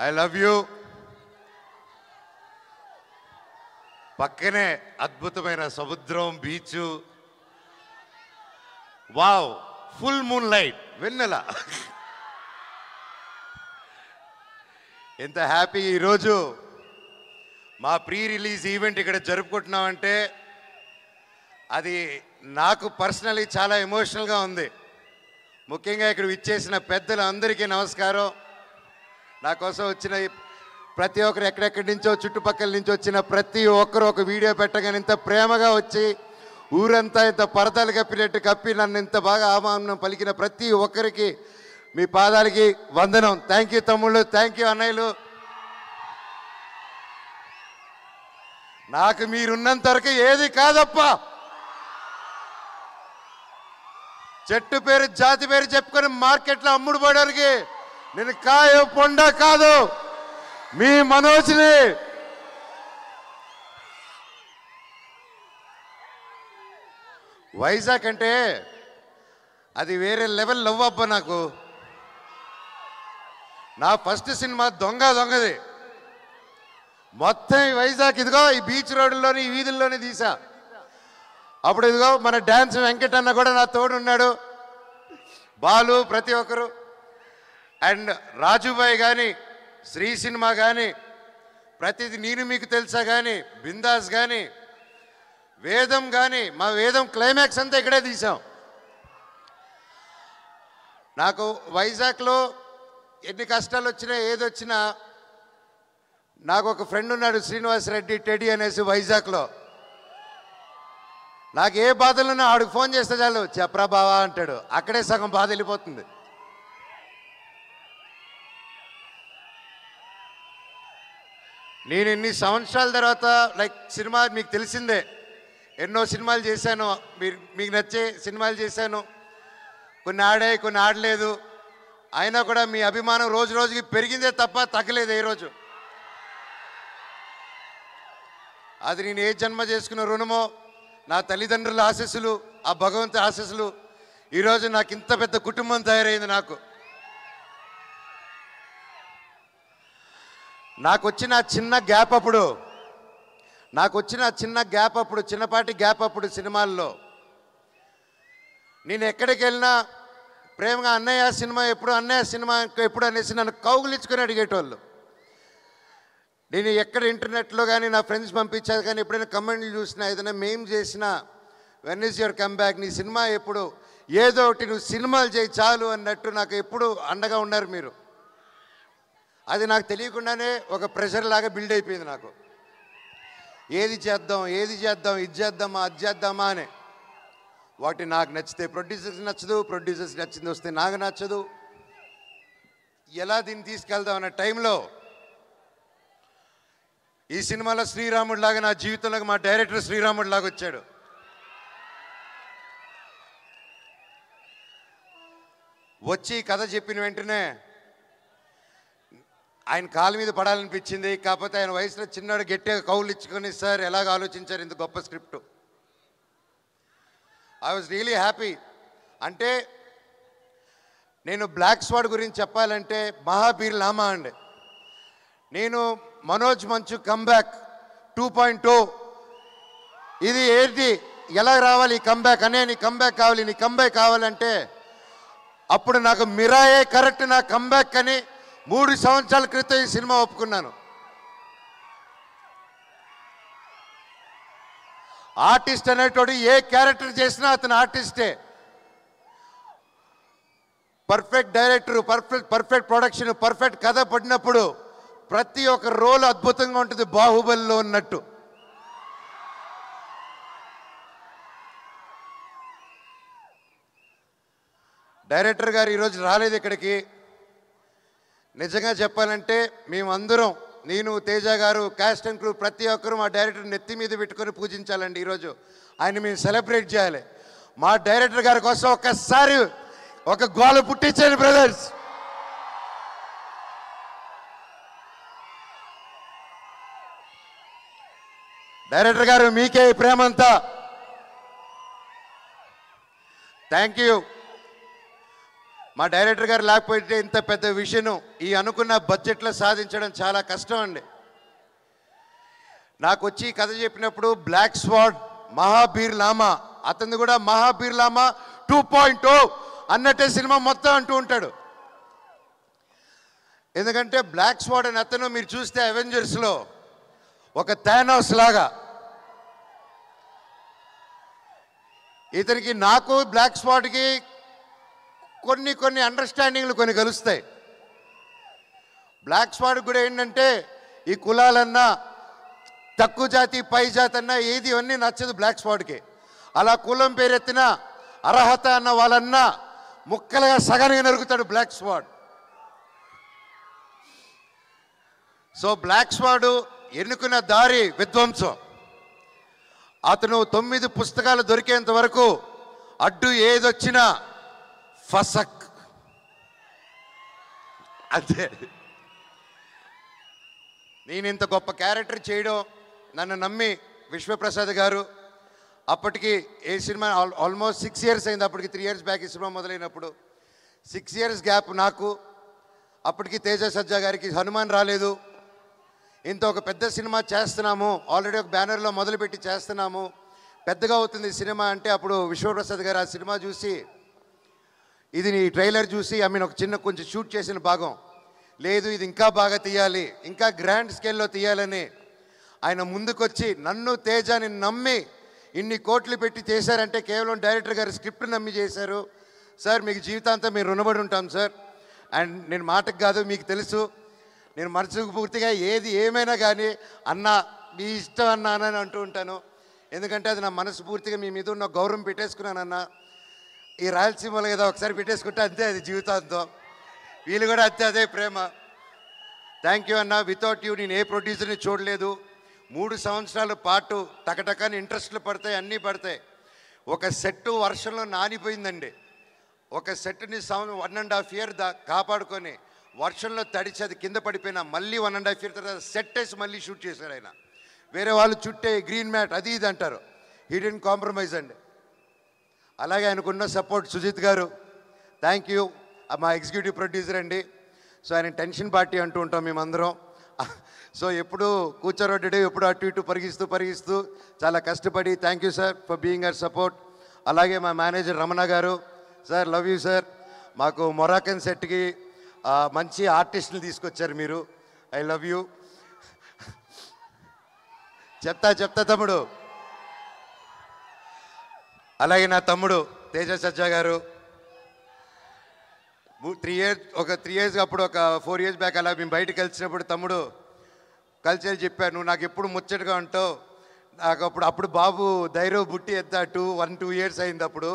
I love you. పక్కనే అద్భుతమైన సముద్రం, beach. Wow, full moon light, వెన్నెల. ఎంత హ్యాపీ ఈరోజు మా ప్రీ రిలీజ్ ఈవెంట్ ఇక్కడ జరుపుకుంటున్నామంటే అది నాకు పర్సనలీ చాలా ఎమోషనల్గా ఉంది. ముఖ్యంగా ఇక్కడ విచ్చేసిన పెద్దలందరికీ నమస్కారం. నా కోసం వచ్చిన ప్రతి ఒక్కరు, ఎక్కడెక్కడి నుంచో చుట్టుపక్కల నుంచి వచ్చిన ప్రతి ఒక్కరు ఒక వీడియో పెట్టగానే ఇంత ప్రేమగా వచ్చి ఊరంతా ఇంత పరదాలు కప్పినట్టు కప్పి నన్ను ఇంత బాగా ఆహ్వానం పలికిన ప్రతి ఒక్కరికి మీ పాదాలకి వందనం. థ్యాంక్ యూ తమ్ముళ్ళు, థ్యాంక్ యూ అన్నయ్యలు. నాకు మీరున్నంత వరకు ఏది కాదప్ప. చెట్టు పేరు, జాతి పేరు చెప్పుకొని మార్కెట్లో అమ్ముడు పోవడానికి నేను కాయ పొండ కాదు, మీ మనోజ్ని. వైజాగ్ అంటే అది వేరే లెవెల్ లవ్ అబ్బా. నాకు నా ఫస్ట్ సినిమా దొంగది. మొత్తం ఈ వైజాగ్ ఇదిగో ఈ బీచ్ రోడ్డులోని, ఈ వీధుల్లోనే తీసా. అప్పుడు ఇదిగో మన డ్యాన్స్ వెంకట్ అన్న కూడా నా తోడు ఉన్నాడు, బాలు, ప్రతి ఒక్కరు. అండ్ రాజుబాయ్ కానీ, శ్రీ సినిమా కానీ, ప్రతిది నేను మీకు తెలుసా కానీ, బిందాస్ కానీ, వేదం కానీ, మా వేదం క్లైమాక్స్ అంతా ఇక్కడే తీసాం. నాకు వైజాగ్లో ఎన్ని కష్టాలు వచ్చినా ఏదొచ్చినా నాకు ఒక ఫ్రెండ్ ఉన్నాడు, శ్రీనివాస్ రెడ్డి టెడీ అనేసి వైజాగ్లో. నాకు ఏ బాధలున్నా ఆడికి ఫోన్ చేస్తే చాలు, చెప్పరా బావా అంటాడు, అక్కడే సగం బాధ వెళ్ళిపోతుంది. నేను ఇన్ని సంవత్సరాల తర్వాత లైక్ సినిమా మీకు తెలిసిందే, ఎన్నో సినిమాలు చేశాను, మీకు నచ్చే సినిమాలు చేశాను, కొన్ని ఆడాయి కొన్ని ఆడలేదు. అయినా కూడా మీ అభిమానం రోజు రోజుకి పెరిగిందే తప్ప తగ్గలేదు ఏ రోజు. అది నేను ఏ జన్మ చేసుకున్న రుణమో, నా తల్లిదండ్రుల ఆశీస్సులు, ఆ భగవంతుని ఆశీస్సులు, ఈరోజు నాకు ఇంత పెద్ద కుటుంబం తయారైంది. నాకు వచ్చిన చిన్న గ్యాప్ అప్పుడు, చిన్నపాటి గ్యాప్ అప్పుడు సినిమాల్లో నేను ఎక్కడికి వెళ్ళినా ప్రేమగా అన్నయ్య సినిమా ఎప్పుడు అనేసి నన్ను కౌగులించుకొని అడిగేటోళ్ళు. నేను ఎక్కడ ఇంటర్నెట్లో కానీ నా ఫ్రెండ్స్ పంపించారు కానీ ఎప్పుడైనా కమెంట్లు చూసినా, ఏదైనా మేం చేసినా, వెన్ ఈజ్ యువర్ కమ్బ్యాక్, నీ సినిమా ఎప్పుడు, ఏదో ఒకటి నువ్వు సినిమాలు చేయి చాలు అన్నట్టు నాకు ఎప్పుడు అండగా ఉన్నారు మీరు. అది నాకు తెలియకుండానే ఒక ప్రెషర్ లాగా బిల్డ్ అయిపోయింది నాకు. ఏది చేద్దాం, ఇది చేద్దామా, అది చేద్దామా అని. వాటి నాకు నచ్చితే ప్రొడ్యూసర్స్ నచ్చదు, ప్రొడ్యూసర్స్ నచ్చింది వస్తే నాకు నచ్చదు. ఎలా దీన్ని తీసుకెళ్దాం అన్న టైంలో ఈ సినిమాలో శ్రీరాముడు లాగా నా జీవితంలోకి మా డైరెక్టర్ శ్రీరాముడు లాగా వచ్చాడు. వచ్చి కథ చెప్పిన వెంటనే ఆయన కాలు మీద పడాలనిపించింది. కాకపోతే ఆయన వయసులో చిన్నాడు, గట్టిగా కౌలు ఇచ్చుకొని, సార్ ఎలాగ ఆలోచించారు ఇంత గొప్ప script. I was really happy. అంటే నేను బ్లాక్ స్వాడ్ గురించి చెప్పాలంటే మహాబీర్ లామా అండి. నేను మనోజ్ మంచు కంబ్యాక్ 2.0, ఇది ఏంటి, ఎలా రావాలి ఈ కంబ్యాక్ అనే, నీ కంబ్యాక్ కావాలంటే అప్పుడు నాకు మిరాయే కరెక్ట్ నా కంబ్యాక్ అని 3 సంవత్సరాల క్రితం ఈ సినిమా ఒప్పుకున్నాను. ఆర్టిస్ట్ అనేటోడు ఏ క్యారెక్టర్ చేసినా అతను ఆర్టిస్టే. Perfect director, perfect production, perfect కథ పడినప్పుడు ప్రతి ఒక్క రోల్ అద్భుతంగా ఉంటుంది, బాహుబలిలో ఉన్నట్టు. డైరెక్టర్ గారు ఈరోజు రాలేదు ఇక్కడికి. నిజంగా చెప్పాలంటే మేమందరం, నేను, తేజ గారు, క్యాస్ట్ అండ్ క్రూ, ప్రతి ఒక్కరూ మా డైరెక్టర్ నెత్తి మీద పెట్టుకొని పూజించాలండి. ఈరోజు ఆయన మేము సెలబ్రేట్ చేయాలి. మా డైరెక్టర్ గారి కోసం ఒక్కసారి ఒక గోల పుట్టించండి బ్రదర్స్. డైరెక్టర్ గారు మీకే ఈ ప్రేమంతా. Thank you. మా డైరెక్టర్ గారు లేకపోతే ఇంత పెద్ద విషయం ఈ అనుకున్న బడ్జెట్లో సాధించడం చాలా కష్టం అండి. నాకు వచ్చి కథ చెప్పినప్పుడు బ్లాక్ స్వాడ్, మహాబీర్ లామా, అతను కూడా మహాబీర్ లామా 2.0 అన్నట్టే సినిమా మొత్తం అంటూ ఉంటాడు. ఎందుకంటే బ్లాక్ స్వాడ్ అని అతను మీరు చూస్తే అవెంజర్స్లో ఒక థానోస్ లాగా, ఇతనికి నాకు బ్లాక్ స్వాడ్కి కొన్ని అండర్స్టాండింగ్లు కొన్ని కలుస్తాయి. బ్లాక్ స్వాడ్ కూడా ఏంటంటే ఈ కులాలన్నా, తక్కువ జాతి పై జాతి అన్నా ఏది అన్నీ నచ్చదు బ్లాక్ స్వాడ్కి. అలా కులం పేరెత్తిన అర్హత అన్న వాళ్ళన్నా ముక్కలుగా సగానికి నరుగుతాడు బ్లాక్ స్వాడ్. సో బ్లాక్ స్వాడ్ ఎన్నుకున్న దారి విధ్వంసం. అతను 9 పుస్తకాలు దొరికేంత వరకు అడ్డు ఏదొచ్చినా ఫసక్ అంతే. నేను ఇంత గొప్ప క్యారెక్టర్ చేయడం నన్ను నమ్మి విశ్వప్రసాద్ గారు, అప్పటికి ఏ సినిమా ఆల్మోస్ట్ 6 years అయింది, అప్పటికి 3 years బ్యాక్ ఈ సినిమా మొదలైనప్పుడు 6 years గ్యాప్ నాకు. అప్పటికి తేజ సజ్జా గారికి హనుమాన్ రాలేదు. ఇంత ఒక పెద్ద సినిమా చేస్తున్నాము, ఆల్రెడీ ఒక బ్యానర్లో మొదలుపెట్టి చేస్తున్నాము, పెద్దగా అవుతుంది సినిమా అంటే అప్పుడు విశ్వప్రసాద్ గారు ఆ సినిమా చూసి ఇది నీ ట్రైలర్ చూసి ఒక చిన్న కొంచెం షూట్ చేసిన భాగం లేదు, ఇది ఇంకా బాగా తీయాలి, ఇంకా గ్రాండ్ స్కేల్లో తీయాలని ఆయన ముందుకొచ్చి నన్ను తేజాని నమ్మి ఇన్ని కోట్లు పెట్టి చేశారంటే కేవలం డైరెక్టర్ గారు స్క్రిప్ట్ నమ్మి చేశారు. సార్ మీకు జీవితాంతం మీరు రుణపడి ఉంటాం సార్. అండ్ నేను మాటకు కాదు, మీకు తెలుసు నేను మనసుకు పూర్తిగా ఏది ఏమైనా కానీ అన్న మీ ఇష్టం అన్నా అని అంటూ ఉంటాను. ఎందుకంటే అది నా మనసు పూర్తిగా మీ మీద ఉన్న గౌరవం పెట్టేసుకున్నానన్న. ఈ రాయలసీమలో కదా ఒకసారి పెట్టేసుకుంటే అంతే, అది జీవితాంతం. వీళ్ళు కూడా అంతే, అదే ప్రేమ. థ్యాంక్ యూ అన్న. వితౌట్ యూ నేను ఏ ప్రొడ్యూసర్ని చూడలేదు. 3 సంవత్సరాల పాటు టకటకని ఇంట్రెస్ట్లు పడతాయి, అన్నీ పడతాయి. ఒక సెట్ వర్షంలో నానిపోయిందండి. ఒక సెట్ని 1.5 ఇయర్ కాపాడుకొని వర్షంలో తడిచి అది కింద పడిపోయినా మళ్ళీ 1.5 ఇయర్ తర్వాత సెట్ వేసి మళ్ళీ షూట్ చేశారు ఆయన. వేరే వాళ్ళు చుట్టే గ్రీన్ మ్యాట్ అది ఇది అంటారు, హీ డిడ్ంట్ కాంప్రమైజ్ అండి. అలాగే ఆయనకున్న సపోర్ట్ సుజిత్ గారు, థ్యాంక్ యూ. మా ఎగ్జిక్యూటివ్ ప్రొడ్యూసర్ అండి. సో ఆయన టెన్షన్ పార్టీ అంటూ ఉంటాం మేమందరం. సో ఎప్పుడు కూర్చోరొడ్డి ఎప్పుడు అటు ఇటు పరిగిస్తూ చాలా కష్టపడి thank you sir for being our support. అలాగే మా మేనేజర్ రమణ గారు, సార్ లవ్ యూ సార్. మాకు మొరాకన్ సెట్కి మంచి ఆర్టిస్టులు తీసుకొచ్చారు మీరు, ఐ లవ్ యూ. చెప్తా తమ్ముడు. అలాగే నా తమ్ముడు తేజ సజ్జా గారు 3 ఇయర్స్ అప్పుడు ఒక 4 ఇయర్స్ బ్యాక్ అలా మేము బయటకు కలిసినప్పుడు తమ్ముడు కలిసి చెప్పాను, నువ్వు నాకు ఎప్పుడు ముచ్చటగా ఉంటావు. నాకు అప్పుడు బాబు ధైర్యం బుట్టి ఎత్తా 1-2 ఇయర్స్ అయింది. అప్పుడు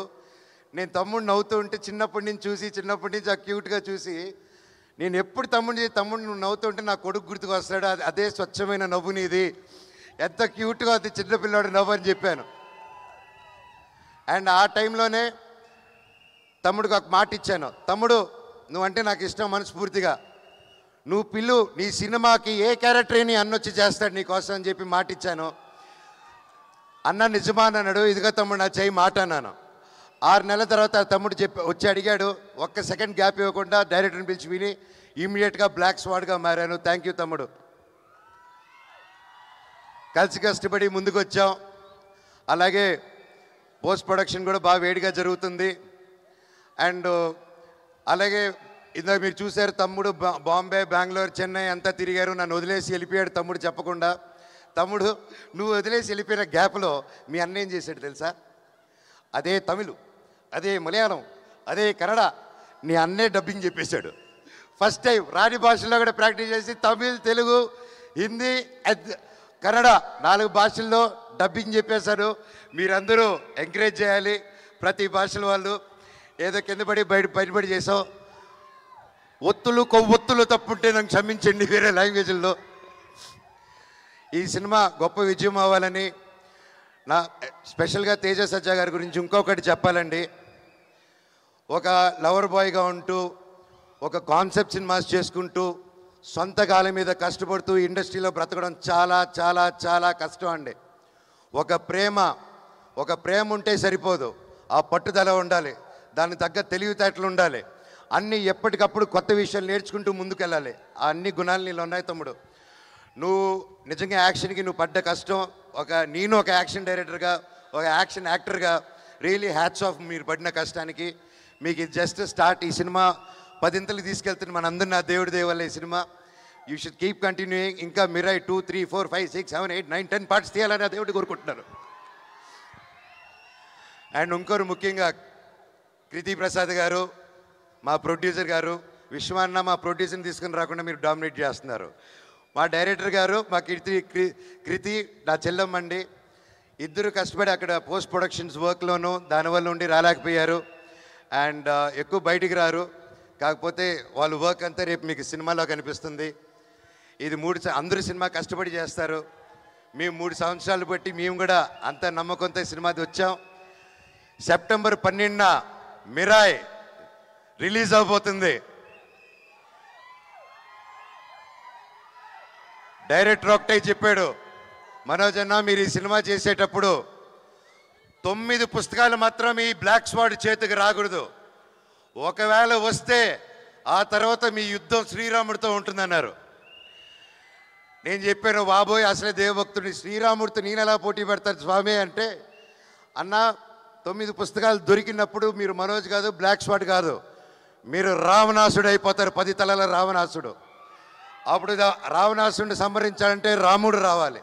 నేను తమ్ముడు నవ్వుతూ ఉంటే చిన్నప్పటి నుంచి ఆ క్యూట్గా చూసి నేను ఎప్పుడు తమ్ముడు నువ్వు నవ్వుతూ ఉంటే నా కొడుకు గుర్తుకు వస్తాడు, అదే స్వచ్ఛమైన నవ్వు నీది, ఎంత క్యూట్గా అది చిన్నపిల్లాడు నవ్వు అని చెప్పాను. అండ్ ఆ టైంలోనే తమ్ముడికి ఒక మాట ఇచ్చాను, తమ్ముడు నువ్వంటే నాకు ఇష్టం మనస్ఫూర్తిగా, నువ్వు పిల్లు నీ సినిమాకి ఏ క్యారెక్టర్ని అన్నొచ్చి చేస్తాడు నీకోసం అని చెప్పి మాట ఇచ్చాను. అన్న నిజమా అన్నాడు. ఇదిగో తమ్ముడు నా చేయి మాట అన్నాను. 6 నెలల తర్వాత తమ్ముడు వచ్చి అడిగాడు. ఒక్క సెకండ్ గ్యాప్ ఇవ్వకుండా డైరెక్టర్ని పిలిచి విని ఇమీడియట్గా బ్లాక్ స్వాడ్గా మారాను. థ్యాంక్ యూ తమ్ముడు. కలిసి కష్టపడి ముందుకు వచ్చాం. అలాగే పోస్ట్ ప్రొడక్షన్ కూడా బాగా వేడిగా జరుగుతుంది. అండ్ అలాగే ఇందాక మీరు చూశారు తమ్ముడు బాంబే, బెంగళూరు, చెన్నై అంతా తిరిగారు. నన్ను వదిలేసి వెళ్ళిపోయాడు తమ్ముడు చెప్పకుండా. తమ్ముడు నువ్వు వదిలేసి వెళ్ళిపోయిన గ్యాప్లో మీ అన్న ఏం చేశాడు తెలుసా? అదే తమిళ్, అదే మలయాళం, అదే కన్నడ నీ అన్నే డబ్బింగ్ చెప్పేశాడు. ఫస్ట్ టైం రాని భాషల్లో కూడా ప్రాక్టీస్ చేసి తమిళ్, తెలుగు, హిందీ, కన్నడ 4 భాషల్లో డబ్బింగ్ చెప్పేశారు. మీరందరూ ఎంకరేజ్ చేయాలి. ప్రతి భాషల వాళ్ళు ఏదో కింద పడి బయటపడి చేసాం. కొవ్వొత్తులు తప్పుంటే నాకు క్షమించండి వేరే లాంగ్వేజ్ల్లో. ఈ సినిమా గొప్ప విజయం అవ్వాలని నా స్పెషల్గా తేజ సజ్జా గారి గురించి ఇంకొకటి చెప్పాలండి. ఒక లవర్ బాయ్గా ఉంటూ ఒక కాన్సెప్ట్ సినిమాస్ చేసుకుంటూ సొంత కాళ్ళ మీద కష్టపడుతూ ఇండస్ట్రీలో బ్రతకడం చాలా చాలా చాలా కష్టం అండి. ఒక ప్రేమ ఉంటే సరిపోదు, ఆ పట్టుదల ఉండాలి, దానికి తగ్గ తెలివితేటలు ఉండాలి, అన్నీ ఎప్పటికప్పుడు కొత్త విషయాలు నేర్చుకుంటూ ముందుకెళ్ళాలి. ఆ అన్ని గుణాలు నీళ్ళు ఉన్నాయి తమ్ముడు. నువ్వు నిజంగా యాక్షన్కి నువ్వు పడ్డ కష్టం, నేను ఒక యాక్షన్ డైరెక్టర్గా, ఒక యాక్షన్ యాక్టర్గా రియలీ హ్యాట్స్ ఆఫ్ మీరు పడిన కష్టానికి. మీకు ఇది జస్ట్ స్టార్ట్. ఈ సినిమా 10 ఇంతలు తీసుకెళ్తుంది మనందరూ నా దేవుడి దేవల్ల ఈ cinema. You should keep continuing. ఇంకా మిరాయ్ 2, 3, 4, 5, 6, 7, 8, 9, 10 పార్ట్స్ తీయాలని ఆ దేవుడు కోరుకుంటున్నారు. అండ్ ఇంకోరు ముఖ్యంగా కృతి ప్రసాద్ గారు మా ప్రొడ్యూసర్ గారు, విశ్వాన్న మా ప్రొడ్యూసర్ని తీసుకుని రాకుండా మీరు డామినేట్ చేస్తున్నారు. మా డైరెక్టర్ గారు మా కృతి నా చెల్లమ్మండి. ఇద్దరు కష్టపడి అక్కడ పోస్ట్ ప్రొడక్షన్స్ వర్క్లోనూ దానివల్ల ఉండి రాలేకపోయారు. అండ్ ఎక్కువ బయటికి రారు. కాకపోతే వాళ్ళ వర్క్ అంతా రేపు మీకు సినిమాలో కనిపిస్తుంది. ఇది అందరూ సినిమా కష్టపడి చేస్తారు. మేము 3 సంవత్సరాలు బట్టి మేము కూడా అంత నమ్మకంతో సినిమాది వచ్చాం. సెప్టెంబర్ 12న మిరాయ్ రిలీజ్ అవబోతుంది. డైరెక్టర్ ఒకటే చెప్పాడు, మనోజ్ అన్న మీరు ఈ సినిమా చేసేటప్పుడు 9 పుస్తకాలు మాత్రం ఈ బ్లాక్ స్వాడ్ చేతికి రాకూడదు, ఒకవేళ వస్తే ఆ తర్వాత మీ యుద్ధం శ్రీరాముడితో ఉంటుందన్నారు. నేను చెప్పాను బాబోయ్ అసలే దేవభక్తుడిని శ్రీరాముడితో నేను ఎలా పోటీ పెడతాను స్వామి అంటే, అన్న 9 పుస్తకాలు దొరికినప్పుడు మీరు మనోజ్ కాదు, బ్లాక్ స్పాట్ కాదు, మీరు రావణాసుడు అయిపోతారు, 10 తలల రావణాసుడు. అప్పుడు రావణాసుడిని సంహరించాలంటే రాముడు రావాలి.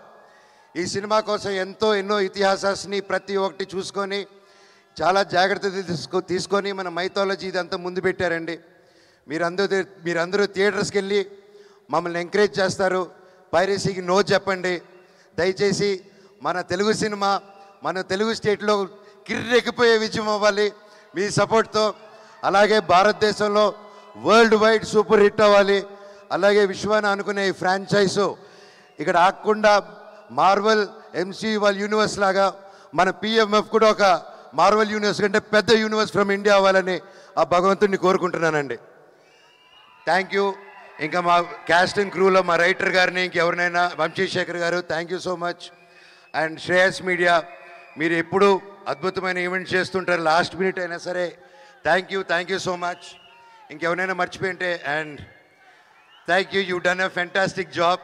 ఈ సినిమా కోసం ఎన్నో ఇతిహాసాన్ని ప్రతి ఒక్కటి చూసుకొని చాలా జాగ్రత్తలు తీసుకొని మన మైథాలజీ ఇదంతా ముందు పెట్టారండి. మీరందరూ థియేటర్స్కి వెళ్ళి మమ్మల్ని ఎంకరేజ్ చేస్తారు. పైరసీకి నో చెప్పండి దయచేసి. మన తెలుగు సినిమా మన తెలుగు స్టేట్లో కిర్రెక్కిపోయే విజయం అవ్వాలి మీ సపోర్ట్తో. అలాగే భారతదేశంలో వరల్డ్ వైడ్ సూపర్ హిట్ అవ్వాలి. అలాగే విశ్వాన్ని అనుకునే ఈ ఫ్రాంచైజు ఇక్కడ ఆగకుండా మార్వెల్ ఎంసీయూ వాళ్ళ యూనివర్స్ లాగా మన పిఎంఎఫ్ కూడా ఒక మార్వెల్ యూనివర్స్ కంటే పెద్ద యూనివర్స్ ఫ్రమ్ ఇండియా అవ్వాలని ఆ భగవంతుడిని కోరుకుంటున్నానండి. Thank you. ఇంకా మా క్యాస్ట్ అండ్ క్రూలో మా రైటర్ గారిని ఇంకెవరినైనా వంశీశేఖర్ గారు thank you so much. And Shreyas media మీరు ఎప్పుడు అద్భుతమైన ఈవెంట్ చేస్తుంటారు, లాస్ట్ మినిట్ అయినా సరే థ్యాంక్ యూ సో మచ్. ఇంకెవరైనా మర్చిపోయింటే and thank you, you done a fantastic job.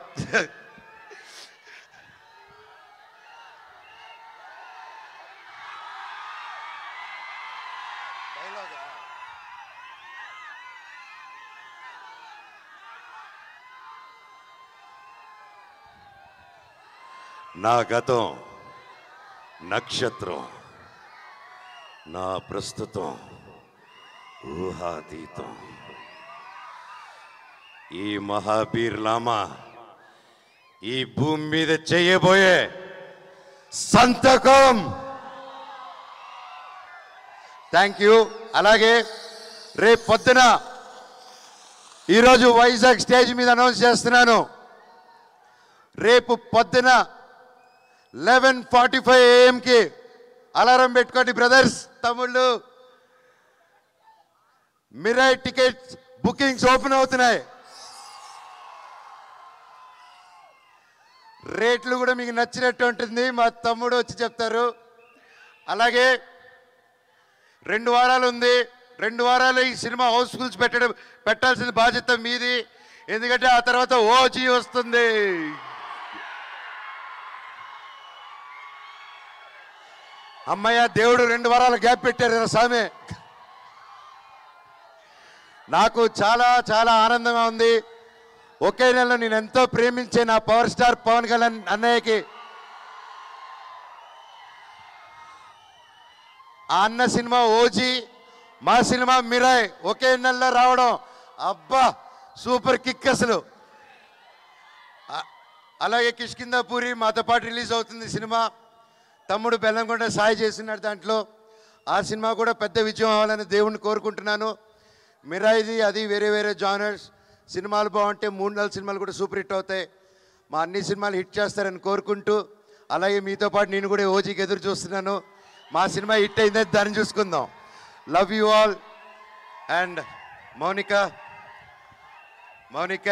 నా గతం నక్షత్రం, నా ప్రస్తుతం ఊహాతీతం. ఈ మహాబీర్ లామా ఈ భూమి మీద చేయబోయే సంతకం. Thank you. అలాగే రేపు పొద్దున ఈరోజు వైజాగ్ స్టేజ్ మీద అనౌన్స్ చేస్తున్నాను. రేపు పొద్దున 11:45 AM అలారం పెట్టుకోండి బ్రదర్స్, తమ్ముళ్ళు. మిరాయ్ టికెట్స్ బుకింగ్స్ ఓపెన్ అవుతున్నాయి. రేట్లు కూడా మీకు నచ్చినట్టు ఉంటుంది, మా తమ్ముడు వచ్చి చెప్తారు. అలాగే 2 వారాలు ఉంది. 2 వారాలు ఈ సినిమా హౌస్ఫుల్స్ పెట్టాల్సిన బాధ్యత మీది. ఎందుకంటే ఆ తర్వాత ఓజీ వస్తుంది. అమ్మయ్య దేవుడు 2 వారాల గ్యాప్ పెట్టారు స్వామి. నాకు చాలా చాలా ఆనందంగా ఉంది. ఒకే నెలలో నేను ఎంతో ప్రేమించే నా పవర్ స్టార్ పవన్ కళ్యాణ్ అన్నయ్యకి ఆ అన్న సినిమా ఓజీ, మా సినిమా మిరాయ్ ఒకే నెలలో రావడం అబ్బా సూపర్ కిక్ అసలు. అలాగే కిష్కిందాపూరి మాతో పాటు రిలీజ్ అవుతుంది సినిమా. తమ్ముడు బెల్లంకొండ సాయి చేస్తున్నాడు దాంట్లో. ఆ సినిమా కూడా పెద్ద విజయం అవ్వాలని దేవుణ్ణి కోరుకుంటున్నాను. మిరాయిది అది వేరే జానర్స్. సినిమాలు బాగుంటే 3-4 సినిమాలు కూడా సూపర్ హిట్ అవుతాయి. మా అన్ని సినిమాలు హిట్ చేస్తారని కోరుకుంటూ, అలాగే మీతో పాటు నేను కూడా ఓజీకి ఎదురు చూస్తున్నాను. మా సినిమా హిట్ అయిందని దాన్ని చూసుకుందాం. Love you all. And Mounika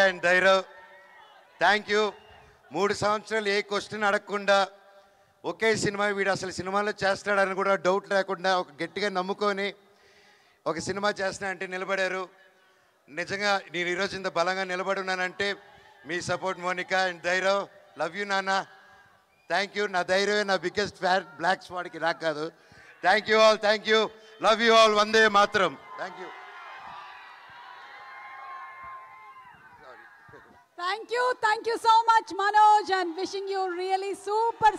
and Dhairav thank you. 3 సంవత్సరాలు ఏ క్వశ్చన్ అడగకుండా ఒకే సినిమా వీడు అసలు సినిమాలో చేస్తాడని కూడా డౌట్ లేకుండా ఒక గట్టిగా నమ్ముకొని ఒక సినిమా చేస్తున్నా అంటే నిలబడారు. నిజంగా నేను ఈరోజు ఇంత బలంగా నిలబడి ఉన్నానంటే మీ support Monica and Dhairav. Love you నాన్న. Thank you. నా ధైర్యమే నా బిగ్గెస్ట్ ఫ్యాన్, బ్లాక్ స్పాట్కి నాకు కాదు. Thank you all. Thank you. Love you all. వందే మాత్రం. Thank you. Thank you so much Manoj and wishing you really super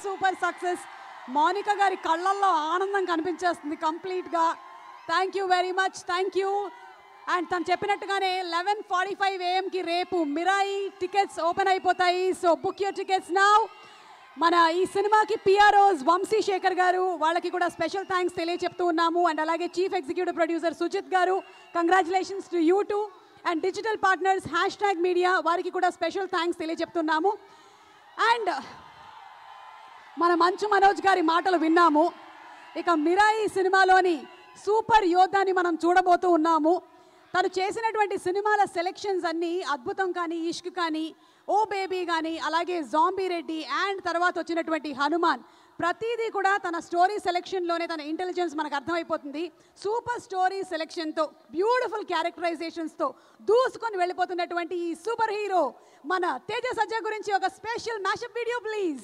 success. Monica గారి కళ్ళల్లో ఆనందం కనిపించేస్తుంది కంప్లీట్ గా. Thank you very much. Thank you. And తను చెప్పినట్టుగానే 11:45 AM రేపు Mirai tickets open అయిపోతాయి. So book your tickets now. మన ఈ సినిమాకి పిఆర్ఓస్ వంశీశేఖర్ గారు, వాళ్ళకి కూడా స్పెషల్ థ్యాంక్స్ తెలియచెప్తూ ఉన్నాము. అండ్ అలాగే చీఫ్ ఎగ్జిక్యూటివ్ ప్రొడ్యూసర్ సుజిత్ గారు, congratulations to you two. And digital partners #media వారికి కూడా స్పెషల్ థ్యాంక్స్ తెలియజెప్తున్నాము. అండ్ మన మంచు మనోజ్ గారి మాటలు విన్నాము. ఇక మిరాయి సినిమాలోని సూపర్ యోధాని మనం చూడబోతూ ఉన్నాము. తను చేసినటువంటి సినిమాల సెలెక్షన్స్ అన్నీ అద్భుతం కానీ, ఇష్క్ కానీ, ఓ బేబీ కానీ, అలాగే జాంబీ రెడ్డి అండ్ తర్వాత వచ్చినటువంటి హనుమాన్, ప్రతిదీ కూడా తన స్టోరీ సెలెక్షన్లోనే తన ఇంటెలిజెన్స్ మనకు అర్థమైపోతుంది. సూపర్ స్టోరీ సెలెక్షన్తో, బ్యూటిఫుల్ క్యారెక్టరైజేషన్స్తో దూసుకొని వెళ్ళిపోతున్నటువంటి ఈ సూపర్ హీరో మన తేజ సజ్జా గురించి ఒక special mashup video please.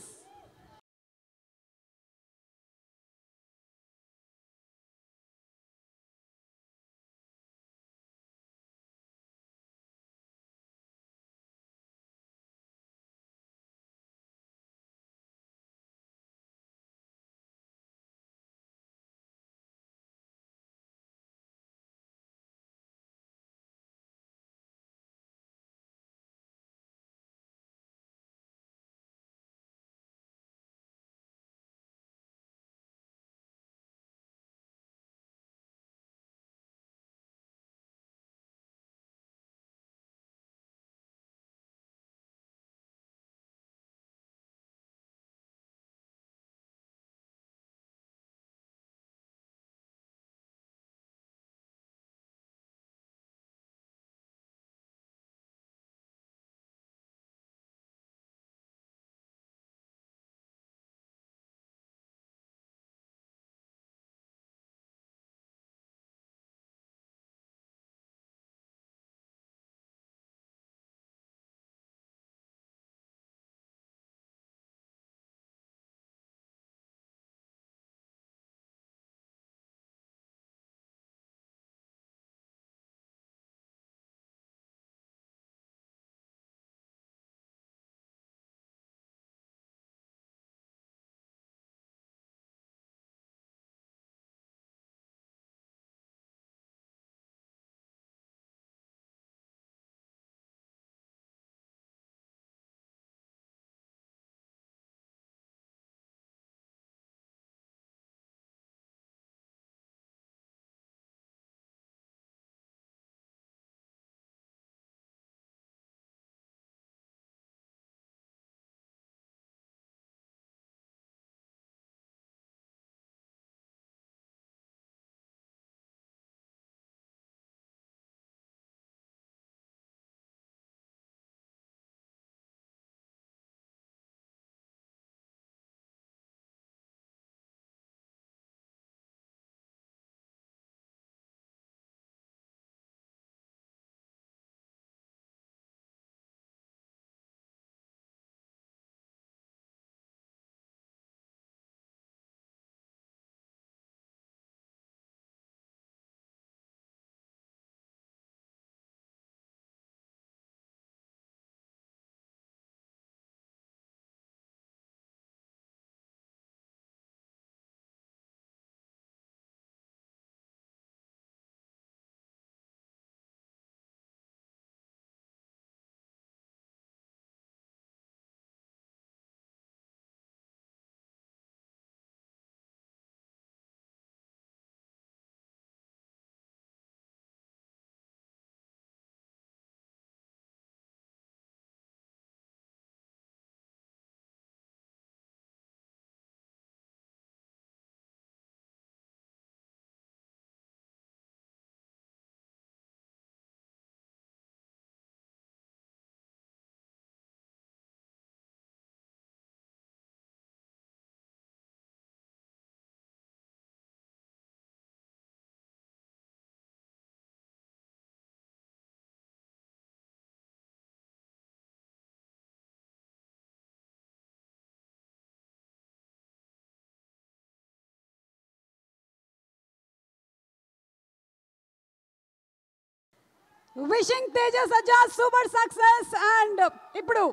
Wishing Tejas Ajaz super success. And ఇప్పుడు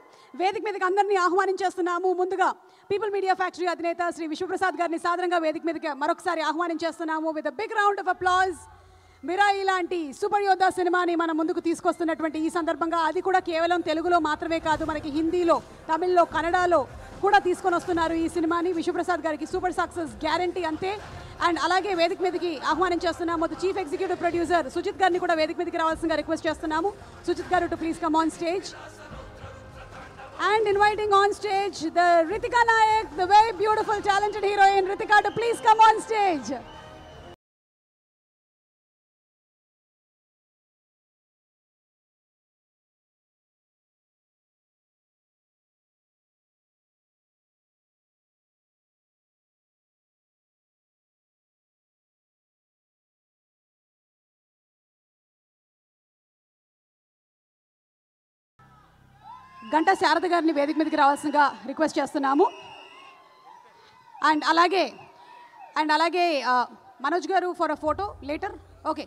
వేదిక మీదకి అందరినీ ఆహ్వానించేస్తున్నాము. ముందుగా పీపుల్ మీడియా ఫ్యాక్టరీ అధినేత శ్రీ విశ్వప్రసాద్ గారిని సాదరంగా వేదిక మీదకి మరొకసారి ఆహ్వానించేస్తున్నాము. With big round of applause. Mirai లాంటి సూపర్ యోధా సినిమాని మన ముందుకు తీసుకొస్తున్నటువంటి ఈ సందర్భంగా, అది కూడా కేవలం తెలుగులో మాత్రమే కాదు, మనకి హిందీలో, తమిళ్లో, కన్నడలో కూడా తీసుకొని వస్తున్నారు ఈ సినిమాని. విశ్వప్రసాద్ గారికి సూపర్ సక్సెస్ గ్యారంటీ అంతే. అండ్ అలాగే వేదిక మీదకి ఆహ్వానించేస్తున్నాము చీఫ్ ఎగ్జిక్యూటివ్ ప్రొడ్యూసర్ సుజిత్ గారిని కూడా వేదిక మీదకి రావాల్సిందిగా రిక్వెస్ట్ చేస్తున్నాము. సుజిత్ గారు to please come on stage. And inviting on stage the Ritika Nayak, the very beautiful, talented heroine Ritika, to please come on stage. Ganta Sharada గారిని వేదిక మీదకి రావాల్సిందిగా రిక్వెస్ట్ చేస్తున్నాము. అండ్ అలాగే Manoj garu for a photo later. Okay.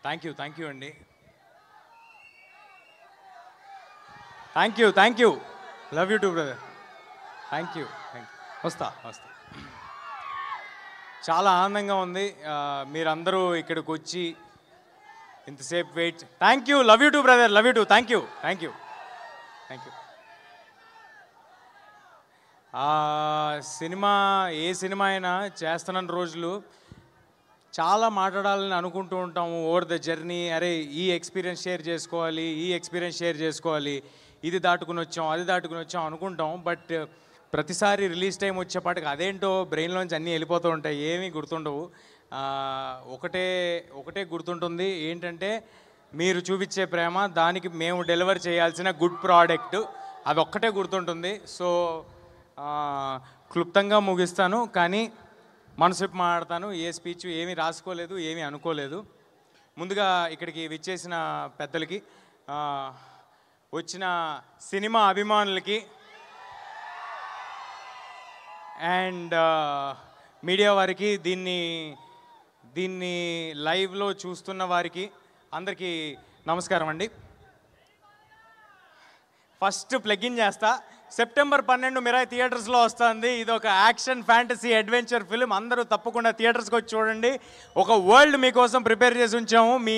Thank you అండి. Thank you. Love you too brother. Thank you. వస్తా. చాలా ఆనందంగా ఉంది మీరందరూ ఇక్కడికి వచ్చి ఇంతసేపు wait. Thank you. Love you too brother. Love you too. Thank you. Cinema ఏ సినిమా అయినా చేస్తున్న రోజులు చాలా మాట్లాడాలని అనుకుంటూ ఉంటాము ఓవర్ ద జర్నీ. అరే ఈ ఎక్స్పీరియన్స్ షేర్ చేసుకోవాలి, ఇది దాటుకుని వచ్చాం అనుకుంటాం. బట్ ప్రతిసారి రిలీజ్ టైం వచ్చేపాటికి అదేంటో బ్రెయిన్లోంచి అన్నీ వెళ్ళిపోతూ ఉంటాయి, ఏమీ గుర్తుండవు. ఒకటే గుర్తుంటుంది, ఏంటంటే మీరు చూపించే ప్రేమ, దానికి మేము డెలివర్ చేయాల్సిన గుడ్ ప్రోడక్ట్, అది ఒక్కటే గుర్తుంటుంది. సో క్లుప్తంగా ముగిస్తాను, కానీ మనసుపు మాట్లాడతాను. ఏ స్పీచ్ ఏమీ రాసుకోలేదు, ఏమీ అనుకోలేదు. ముందుగా ఇక్కడికి విచ్చేసిన పెద్దలకి, వచ్చిన సినిమా అభిమానులకి అండ్ మీడియా వారికి, దీన్ని లైవ్లో చూస్తున్న వారికి అందరికీ నమస్కారం అండి. ఫస్ట్ ప్లగిన్ చేస్తా. సెప్టెంబర్ 12 మిరాయి థియేటర్స్లో వస్తుంది. ఇది ఒక యాక్షన్ ఫ్యాంటసీ అడ్వెంచర్ ఫిల్మ్. అందరూ తప్పకుండా థియేటర్స్కి వచ్చి చూడండి. ఒక వరల్డ్ మీకోసం ప్రిపేర్ చేసి ఉంచాము. మీ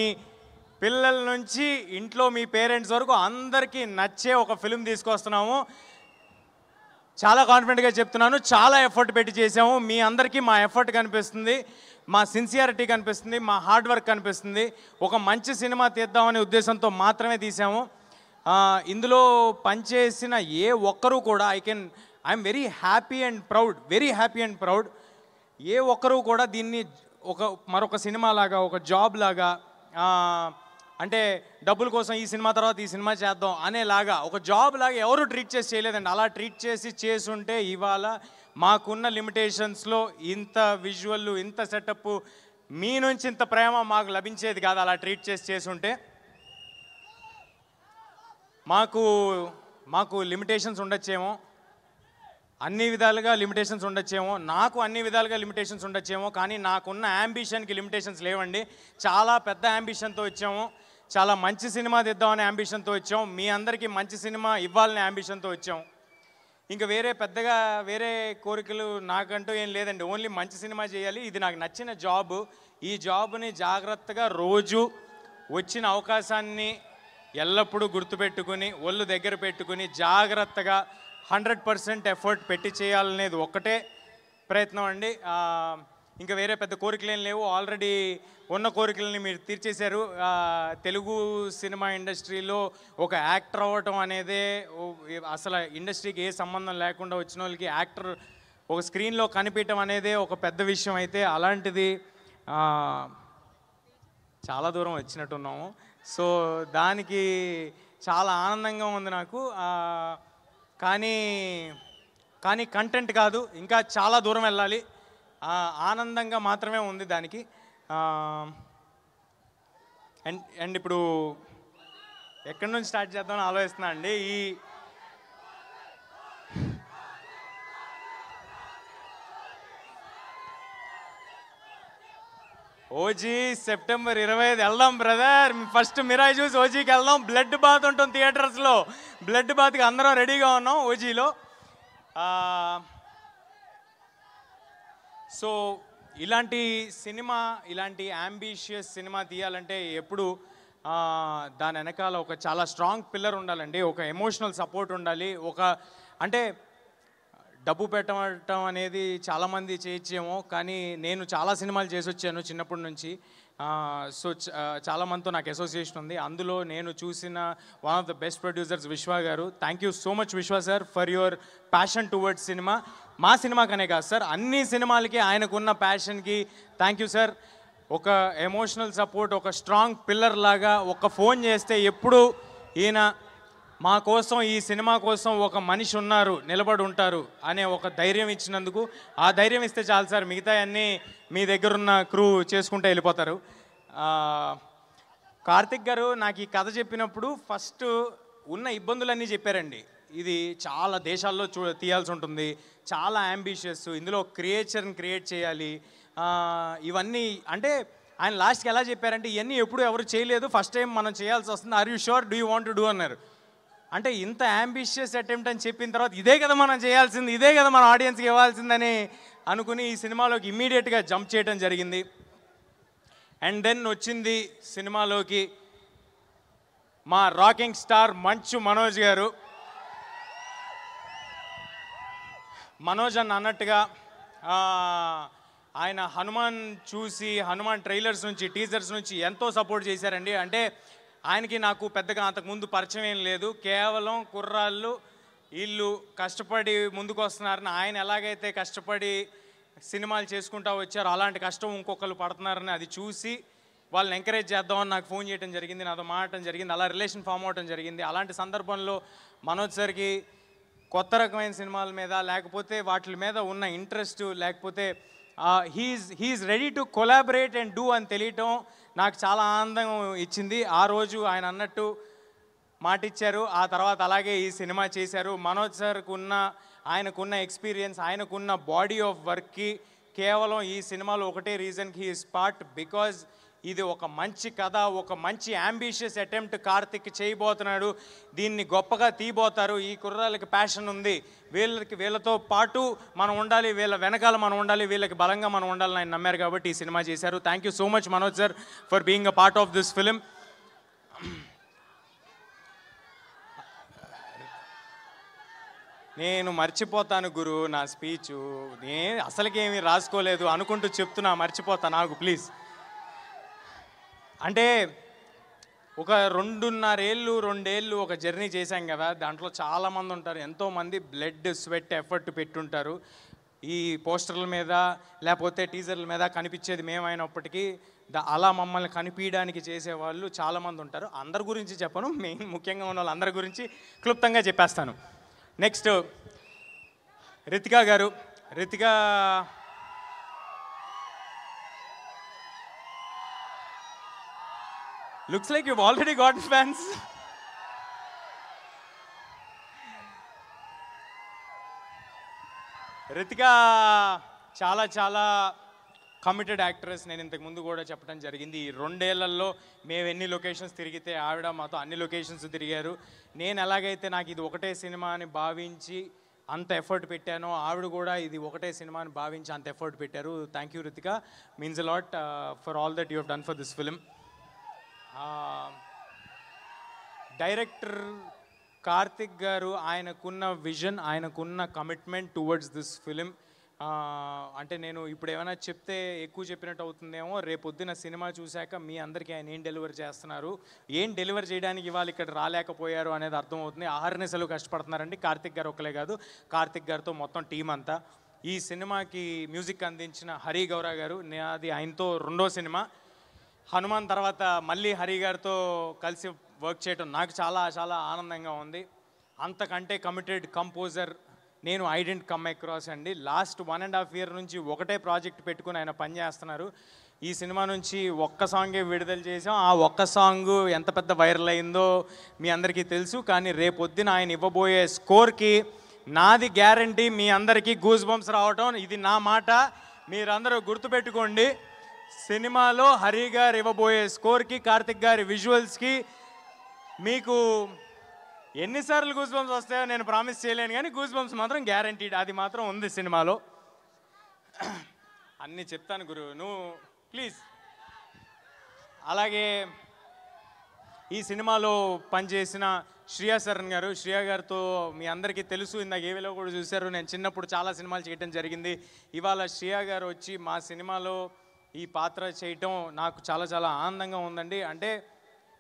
పిల్లల నుంచి ఇంట్లో మీ పేరెంట్స్ వరకు అందరికీ నచ్చే ఒక ఫిల్మ్ తీసుకొస్తున్నాము. చాలా కాన్ఫిడెంట్గా చెప్తున్నాను, చాలా ఎఫర్ట్ పెట్టి చేసాము. మీ అందరికీ మా ఎఫర్ట్ కనిపిస్తుంది, మా సిన్సియారిటీ కనిపిస్తుంది, మా హార్డ్ వర్క్ కనిపిస్తుంది. ఒక మంచి సినిమా తీద్దామనే ఉద్దేశంతో మాత్రమే తీసాము. ఇందులో పనిచేసిన ఏ ఒక్కరూ కూడా I'm very happy and proud. ఏ ఒక్కరూ కూడా దీన్ని మరొక సినిమా లాగా, ఒక జాబ్ లాగా, అంటే డబ్బుల కోసం ఈ సినిమా తర్వాత ఈ సినిమా చేద్దాం అనేలాగా, ఒక జాబ్ లాగా ఎవరు ట్రీట్ చేసి చేయలేదండి. అలా ట్రీట్ చేసుంటే ఇవాళ మాకున్న లిమిటేషన్స్లో ఇంత విజువల్, ఇంత సెటప్, మీ నుంచి ఇంత ప్రేమ మాకు లభించేది కాదు. అలా ట్రీట్ చేసుంటే మాకు లిమిటేషన్స్ ఉండొచ్చేమో, అన్ని విధాలుగా లిమిటేషన్స్ ఉండొచ్చేమో, నాకు అన్ని విధాలుగా లిమిటేషన్స్ ఉండొచ్చేమో, కానీ నాకున్న యాంబిషన్కి లిమిటేషన్స్ లేవండి. చాలా పెద్ద యాంబిషన్తో వచ్చాము, చాలా మంచి సినిమా తీద్దామనే యాంబిషన్తో వచ్చాం, మీ అందరికీ మంచి సినిమా ఇవ్వాలనే యాంబిషన్తో వచ్చాం. ఇంకా వేరే కోరికలు నాకంటూ ఏం లేదండి. ఓన్లీ మంచి సినిమా చేయాలి, ఇది నాకు నచ్చిన జాబ్. ఈ జాబ్ని జాగ్రత్తగా రోజు వచ్చిన అవకాశాన్ని ఎల్లప్పుడూ గుర్తుపెట్టుకుని, ఒళ్ళు దగ్గర పెట్టుకుని, జాగ్రత్తగా 100% ఎఫర్ట్ పెట్టి చేయాలనేది ఒక్కటే ప్రయత్నం అండి. ఇంకా వేరే పెద్ద కోరికలు ఏం లేవు. ఆల్రెడీ ఉన్న కోరికలని మీరు తీర్చేశారు. తెలుగు సినిమా ఇండస్ట్రీలో ఒక యాక్టర్ అవ్వటం అనేదే అసలు ఇండస్ట్రీకి ఏ సంబంధం లేకుండా వచ్చిన వాళ్ళకి యాక్టర్ ఒక స్క్రీన్లో కనిపించడం అనేదే ఒక పెద్ద విషయం. అయితే అలాంటిది చాలా దూరం వచ్చినట్టున్నాము. సో దానికి చాలా ఆనందంగా ఉంది నాకు. కానీ కంటెంట్ కాదు, ఇంకా చాలా దూరం వెళ్ళాలి. ఆనందంగా మాత్రమే ఉంది దానికి. అండ్ ఇప్పుడు ఎక్కడి నుంచి స్టార్ట్ చేద్దామని ఆలోచిస్తున్నా అండి. ఓజీ సెప్టెంబర్ 25 వెళ్దాం బ్రదర్. ఫస్ట్ మిరాయి చూసి ఓజీకి వెళ్దాం. బ్లడ్ బాత్ ఉంటుంది థియేటర్స్లో. బ్లడ్ బాత్కి అందరం రెడీగా ఉన్నాం ఓజీలో. సో ఇలాంటి సినిమా, ఇలాంటి అంబిషియస్ సినిమా తీయాలంటే ఎప్పుడు దాని వెనకాల ఒక చాలా స్ట్రాంగ్ పిల్లర్ ఉండాలండి. ఒక ఎమోషనల్ సపోర్ట్ ఉండాలి. అంటే డబ్బు పెట్టడం అనేది చాలామంది చేయొచ్చేమో, కానీ నేను చాలా సినిమాలు చేసి వచ్చాను చిన్నప్పటి నుంచి. సో చాలామందితో నాకు అసోసియేషన్ ఉంది. అందులో నేను చూసిన one of the best producers విశ్వ గారు. థ్యాంక్ యూ సో మచ్ విశ్వ sir for your passion towards cinema. మా సినిమాకనే కాదు సార్, అన్ని సినిమాలకి ఆయనకున్న ప్యాషన్కి థ్యాంక్ యూ సార్. ఒక ఎమోషనల్ సపోర్ట్, ఒక స్ట్రాంగ్ పిల్లర్ లాగా. ఒక ఫోన్ చేస్తే ఎప్పుడు ఈయన మా కోసం, ఈ సినిమా కోసం ఒక మనిషి ఉన్నారు, నిలబడి ఉంటారు అనే ఒక ధైర్యం ఇచ్చినందుకు, ఆ ధైర్యం ఇస్తే చాలు సార్. మిగతా అన్నీ మీ దగ్గరున్న క్రూ చేసుకుంటూ వెళ్ళిపోతారు. కార్తిక్ గారు నాకు ఈ కథ చెప్పినప్పుడు ఫస్ట్ ఉన్న ఇబ్బందులన్నీ చెప్పారండి. ఇది చాలా దేశాల్లో తీయాల్సి ఉంటుంది, చాలా అంబిషియస్, ఇందులో క్రియేచర్ని క్రియేట్ చేయాలి, ఇవన్నీ. అంటే ఆయన లాస్ట్కి ఎలా చెప్పారంటే ఇవన్నీ ఎప్పుడు ఎవరు చేయలేదు, ఫస్ట్ టైం మనం చేయాల్సి వస్తుంది, are you sure, do you want to do అన్నారు. అంటే ఇంత అంబిషియస్ అటెంప్ట్ అని చెప్పిన తర్వాత ఇదే కదా మనం చేయాల్సింది, ఇదే కదా మన ఆడియన్స్కి ఇవ్వాల్సిందని అనుకుని ఈ సినిమాలోకి ఇమ్మీడియట్గా జంప్ చేయడం జరిగింది. అండ్ దెన్ వచ్చింది సినిమాలోకి మా రాకింగ్ స్టార్ మంచు మనోజ్ గారు. మనోజ్ అన్న అన్నట్టుగా ఆయన హనుమాన్ చూసి, హనుమాన్ ట్రైలర్స్ నుంచి, టీజర్స్ నుంచి ఎంతో సపోర్ట్ చేశారండి. అంటే ఆయనకి నాకు పెద్దగా అంతకుముందు పరిచయం ఏం లేదు. కేవలం కుర్రాళ్ళు వీళ్ళు కష్టపడి ముందుకు వస్తున్నారని, ఆయన ఎలాగైతే కష్టపడి సినిమాలు చేసుకుంటూ వచ్చారో అలాంటి కష్టం ఇంకొకరు పడుతున్నారని అది చూసి వాళ్ళని ఎంకరేజ్ చేద్దామని నాకు ఫోన్ చేయడం జరిగింది, నాతో మాట్లాడటం జరిగింది, అలా రిలేషన్ ఫామ్ అవడం జరిగింది. అలాంటి సందర్భంలో మనోజ్ సార్కి కొత్త రకమైన సినిమాల మీద, లేకపోతే వాటి మీద ఉన్న ఇంట్రెస్ట్, లేకపోతే he's ready to collaborate and do అని తెలియటం నాకు చాలా ఆనందం ఇచ్చింది. ఆ రోజు ఆయన అన్నట్టు మాట ఇచ్చారు, ఆ తర్వాత అలాగే ఈ సినిమా చేశారు. మనోజ్ సార్కు ఆయనకున్న ఎక్స్పీరియన్స్, ఆయనకున్న బాడీ ఆఫ్ వర్క్కి కేవలం ఈ సినిమాలో ఒకటే రీజన్కి హీ స్పాట్, బికాజ్ ఇది ఒక మంచి కథ, ఒక మంచి అంబిషియస్ అటెంప్ట్ కార్తిక్ చేయబోతున్నాడు. దీన్ని గొప్పగా తీయబోతారు. ఈ కుర్రాళ్ళకి ప్యాషన్ ఉంది, వీళ్ళతో పాటు మనం ఉండాలి, వీళ్ళ వెనకాల మనం ఉండాలి, వీళ్ళకి బలంగా మనం ఉండాలని ఆయన నమ్మారు కాబట్టి ఈ సినిమా చేశారు. Thank you so much Manoj sir for being a part of this film. నేను మర్చిపోతాను గురు నా స్పీచు, నేను అసలుకేమీ రాసుకోలేదు అనుకుంటూ చెప్తున్నా, మర్చిపోతాను నాకు ప్లీజ్. అంటే ఒక 2.5 ఒక జర్నీ చేశాం కదా, దాంట్లో చాలామంది ఉంటారు, ఎంతోమంది బ్లడ్ స్వెట్ ఎఫర్ట్ పెట్టుంటారు. ఈ పోస్టర్ల మీద లేకపోతే టీజర్ల మీద కనిపించేది మేమైనప్పటికీ అలా మమ్మల్ని కనిపించడానికి చేసేవాళ్ళు చాలామంది ఉంటారు. అందరి గురించి చెప్పను, ముఖ్యంగా ఉన్న వాళ్ళందరి గురించి క్లుప్తంగా చెప్పేస్తాను. నెక్స్ట్ రితికా గారు. Ritika looks like you've already got fans. Ritika చాలా చాలా కమిటెడ్ యాక్ట్రెస్. నేను ఇంతకు ముందు కూడా చెప్పడం జరిగింది. ఈ 2 ఏళ్లలో మేము ఎన్ని లొకేషన్స్ తిరిగితే ఆవిడ మాతో అన్ని లొకేషన్స్ తిరిగారు. నేను ఎలాగైతే నాకు ఇది ఒకటే సినిమా అని భావించి అంత ఎఫర్ట్ పెట్టానో, ఆవిడ కూడా ఇది ఒకటే సినిమా అని భావించి అంత ఎఫర్ట్ పెట్టారు. Thank you Ritika, means a lot for all that you have done for this film. Director Karthik గారు ఆయనకున్న విజన్, ఆయనకున్న కమిట్మెంట్ టువర్డ్స్ దిస్ ఫిలిం అంటే నేను ఇప్పుడు ఏమైనా చెప్తే ఎక్కువ చెప్పినట్టు అవుతుందేమో, రేపొద్దున సినిమా చూశాక మీ అందరికీ ఆయన ఏం డెలివర్ చేస్తున్నారు, ఏం డెలివర్ చేయడానికి ఇవాళ ఇక్కడ రాలేకపోయారు అనేది అర్థమవుతుంది. ఆహర్నిశలు కష్టపడుతున్నారండి. కార్తిక్ గారు ఒక్కలే కాదు, కార్తిక్ గారితో మొత్తం టీం అంతా. ఈ సినిమాకి మ్యూజిక్ అందించిన హరి గౌరా గారు, అది ఆయనతో రెండో సినిమా. హనుమాన్ తర్వాత మళ్ళీ హరి గారితో కలిసి వర్క్ చేయడం నాకు చాలా చాలా ఆనందంగా ఉంది. అంతకంటే కమిటెడ్ కంపోజర్ నేను ఐ డెంట్ కమ్ అక్రాస్ అండి. లాస్ట్ 1.5 year నుంచి ఒకటే ప్రాజెక్ట్ పెట్టుకుని ఆయన పనిచేస్తున్నారు. ఈ సినిమా నుంచి ఒక్క సాంగే విడుదల చేసాం. ఆ ఒక్క సాంగ్ ఎంత పెద్ద వైరల్ అయిందో మీ అందరికీ తెలుసు. కానీ రేపొద్దున ఆయన ఇవ్వబోయే స్కోర్కి నాది గ్యారంటీ మీ అందరికీ గూస్ బంప్స్ రావటం, ఇది నా మాట. మీరందరూ గుర్తుపెట్టుకోండి, సినిమాలో హరి గారు ఇవ్వబోయే స్కోర్కి, కార్తిక్ గారి విజువల్స్కి మీకు ఎన్నిసార్లు గూస్ బంప్స్ వస్తాయో నేను ప్రామిస్ చేయలేను, కానీ గూస్ బంప్స్ మాత్రం గ్యారంటీడ్, అది మాత్రం ఉంది సినిమాలో. అన్నీ చెప్తాను గురు, నువ్వు ప్లీజ్. అలాగే ఈ సినిమాలో పనిచేసిన శ్రియా శరణ్ గారు, శ్రియా గారితో మీ అందరికీ తెలుసు, ఇందాక ఏవిలో కూడా చూశారు, నేను చిన్నప్పుడు చాలా సినిమాలు చేయటం జరిగింది. ఇవాళ శ్రియా గారు వచ్చి మా సినిమాలో ఈ పాత్ర చేయటం నాకు చాలా చాలా ఆనందంగా ఉందండి. అంటే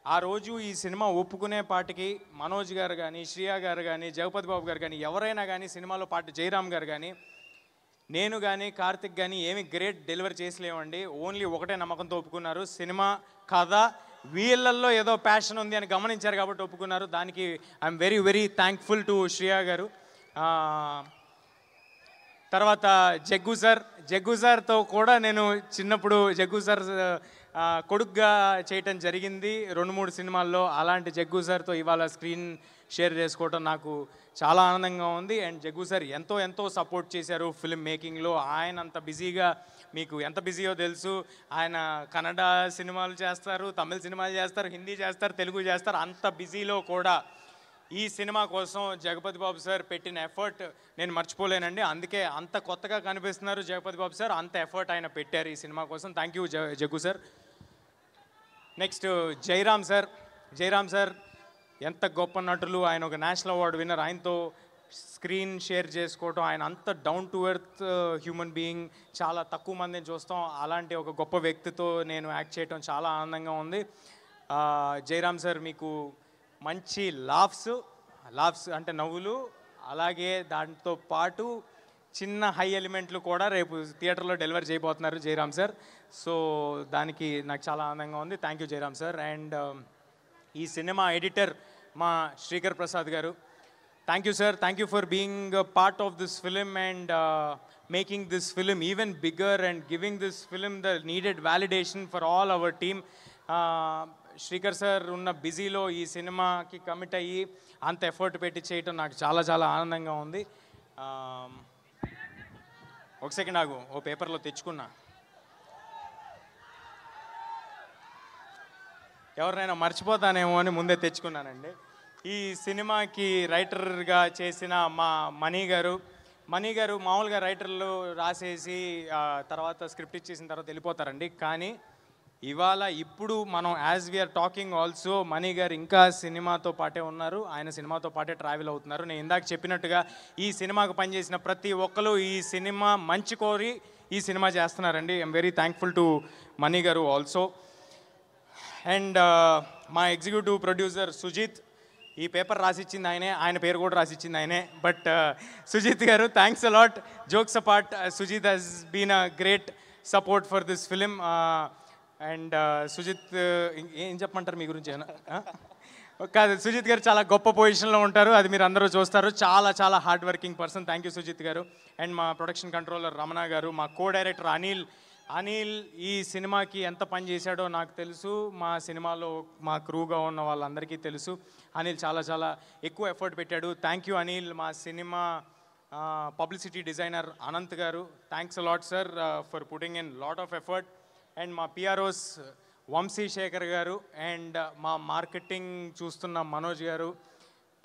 ఆ రోజు ఈ సినిమా ఒప్పుకునే పాటికి మనోజ్ గారు కానీ, శ్రియా గారు కానీ, జగపతి బాబు గారు కానీ, ఎవరైనా కానీ, సినిమాలో పాటు జయరామ్ గారు కానీ, నేను కానీ, కార్తిక్ కానీ ఏమి గ్రేట్ డెలివరీ చేసలేమండి. ఓన్లీ ఒకటే నమ్మకంతో ఒప్పుకున్నారు, సినిమా కథ వీళ్ళల్లో ఏదో ప్యాషన్ ఉంది అని గమనించారు కాబట్టి ఒప్పుకున్నారు. దానికి I'm very very thankful to Shriya గారు. తర్వాత జగ్గు సార్తో కూడా నేను చిన్నప్పుడు జగ్గు సార్ కొడుగ్గా చేయటం జరిగింది 2-3 సినిమాల్లో. అలాంటి జగ్గు సార్తో ఇవాళ స్క్రీన్ షేర్ చేసుకోవటం నాకు చాలా ఆనందంగా ఉంది. అండ్ జగ్గు సార్ ఎంతో సపోర్ట్ చేశారు ఫిల్మ్ మేకింగ్లో. ఆయన అంత బిజీగా, మీకు ఎంత బిజీయో తెలుసు, ఆయన కన్నడ సినిమాలు చేస్తారు, తమిళ సినిమాలు చేస్తారు, హిందీ చేస్తారు, తెలుగు చేస్తారు. అంత బిజీలో కూడా ఈ సినిమా కోసం జగపతి బాబు సార్ పెట్టిన ఎఫర్ట్ నేను మర్చిపోలేనండి. అందుకే అంత కొత్తగా కనిపిస్తున్నారు జగపతి బాబు సార్, అంత ఎఫర్ట్ ఆయన పెట్టారు ఈ సినిమా కోసం. Thank you Jaggu sir. Next Jayaram sir ఎంత గొప్ప నటులు, ఆయన ఒక నేషనల్ అవార్డు విన్నర్, ఆయనతో స్క్రీన్ షేర్ చేసుకోవటం, ఆయన అంత down to earth human being, చాలా తక్కువ మందిని చూస్తాం, అలాంటి ఒక గొప్ప వ్యక్తితో నేను యాక్ట్ చేయటం చాలా ఆనందంగా ఉంది. జయరామ్ సార్ మీకు మంచి లాఫ్స్ అంటే నవ్వులు, అలాగే దాంతో పాటు చిన్న హై ఎలిమెంట్లు కూడా రేపు థియేటర్లో డెలివర్ చేయబోతున్నారు జయరామ్ సార్. సో దానికి నాకు చాలా ఆనందంగా ఉంది. Thank you Jayaram sir. And ఈ సినిమా ఎడిటర్ మా శ్రీకర్ ప్రసాద్ గారు, thank you sir. Thank you for being part of this film and making this film even bigger and giving this film the needed validation for all our team. Srikar sir ఉన్న బిజీలో ఈ సినిమాకి commit అయ్యి అంత effort పెట్టి చేయటం నాకు చాలా చాలా ఆనందంగా ఉంది. ఒక సెకండ్ ఆగు, ఓ పేపర్లో తెచ్చుకున్నా, ఎవరినైనా మర్చిపోతానేమో అని ముందే తెచ్చుకున్నానండి. ఈ సినిమాకి రైటర్గా చేసిన మా మనీ గారు మామూలుగా రైటర్లు రాసేసి తర్వాత స్క్రిప్ట్ ఇచ్చేసిన తర్వాత వెళ్ళిపోతారండి. కానీ ఇవాళ ఇప్పుడు మనం as we are talking also Mani గారు ఇంకా సినిమాతో పాటే ఉన్నారు, ఆయన సినిమాతో పాటే ట్రావెల్ అవుతున్నారు. నేను ఇందాక చెప్పినట్టుగా ఈ సినిమాకు పనిచేసిన ప్రతి ఒక్కరు ఈ సినిమా మంచి కోరి ఈ సినిమా చేస్తున్నారండి. I'm very thankful to money గారు ఆల్సో. అండ్ మా ఎగ్జిక్యూటివ్ ప్రొడ్యూసర్ సుజిత్, ఈ పేపర్ రాసిచ్చింది ఆయనే, ఆయన పేరు కూడా రాసిచ్చింది ఆయనే. బట్ సుజిత్ గారు, thanks a lot. Jokes apart, Sujith he's been a great support for this film. And Sujith ఏం చెప్పమంటారు మీ గురించి? కాదు, సుజిత్ గారు చాలా గొప్ప పొజిషన్లో ఉంటారు, అది మీరు అందరూ చూస్తారు. చాలా చాలా hard working person. Thank you Sujith గారు. అండ్ మా ప్రొడక్షన్ కంట్రోలర్ రమణ గారు, మా కో డైరెక్టర్ అనిల్ ఈ సినిమాకి ఎంత పని చేశాడో నాకు తెలుసు, మా సినిమాలో మా క్రూగా ఉన్న వాళ్ళందరికీ తెలుసు. అనిల్ చాలా చాలా ఎక్కువ ఎఫర్ట్ పెట్టాడు. Thank you Anil. మా సినిమా పబ్లిసిటీ డిజైనర్ అనంత్ గారు, thanks a lot sir for putting in lot of effort. And మా పిఆర్ఓస్ వంశీ శేఖర్ గారు అండ్ మా మార్కెటింగ్ చూస్తున్న మనోజ్ గారు,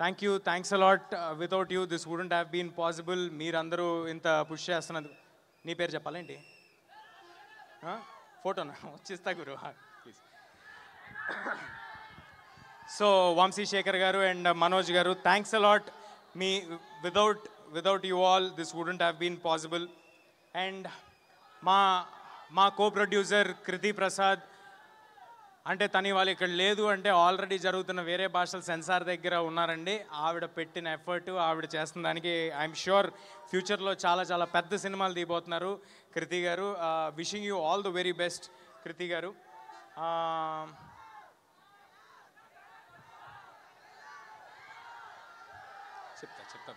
thanks a lot. Without you this wouldn't have been possible. మీరందరూ ఇంత పుష్ చేస్తున్నది. నీ పేరు చెప్పాలేంటి? ఫోటోనా వచ్చిస్తా గురు ప్లీజ్. సో వంశీ శేఖర్ గారు అండ్ మనోజ్ గారు, థ్యాంక్స్ అలాట్. మీ without you all this wouldn't have been possible. And మా కో ప్రొడ్యూసర్ కృతి ప్రసాద్, అంటే తను ఇవాళ ఇక్కడ లేదు అంటే ఆల్రెడీ జరుగుతున్న వేరే భాషల సెన్సార్ దగ్గర ఉన్నారండి. ఆవిడ పెట్టిన ఎఫర్ట్, ఆవిడ చేస్తున్న దానికి ఐఎమ్ ష్యూర్ ఫ్యూచర్లో చాలా చాలా పెద్ద సినిమాలు తీయబోతున్నారు Kriti garu. Wishing you all the very best Kriti garu. చెప్తా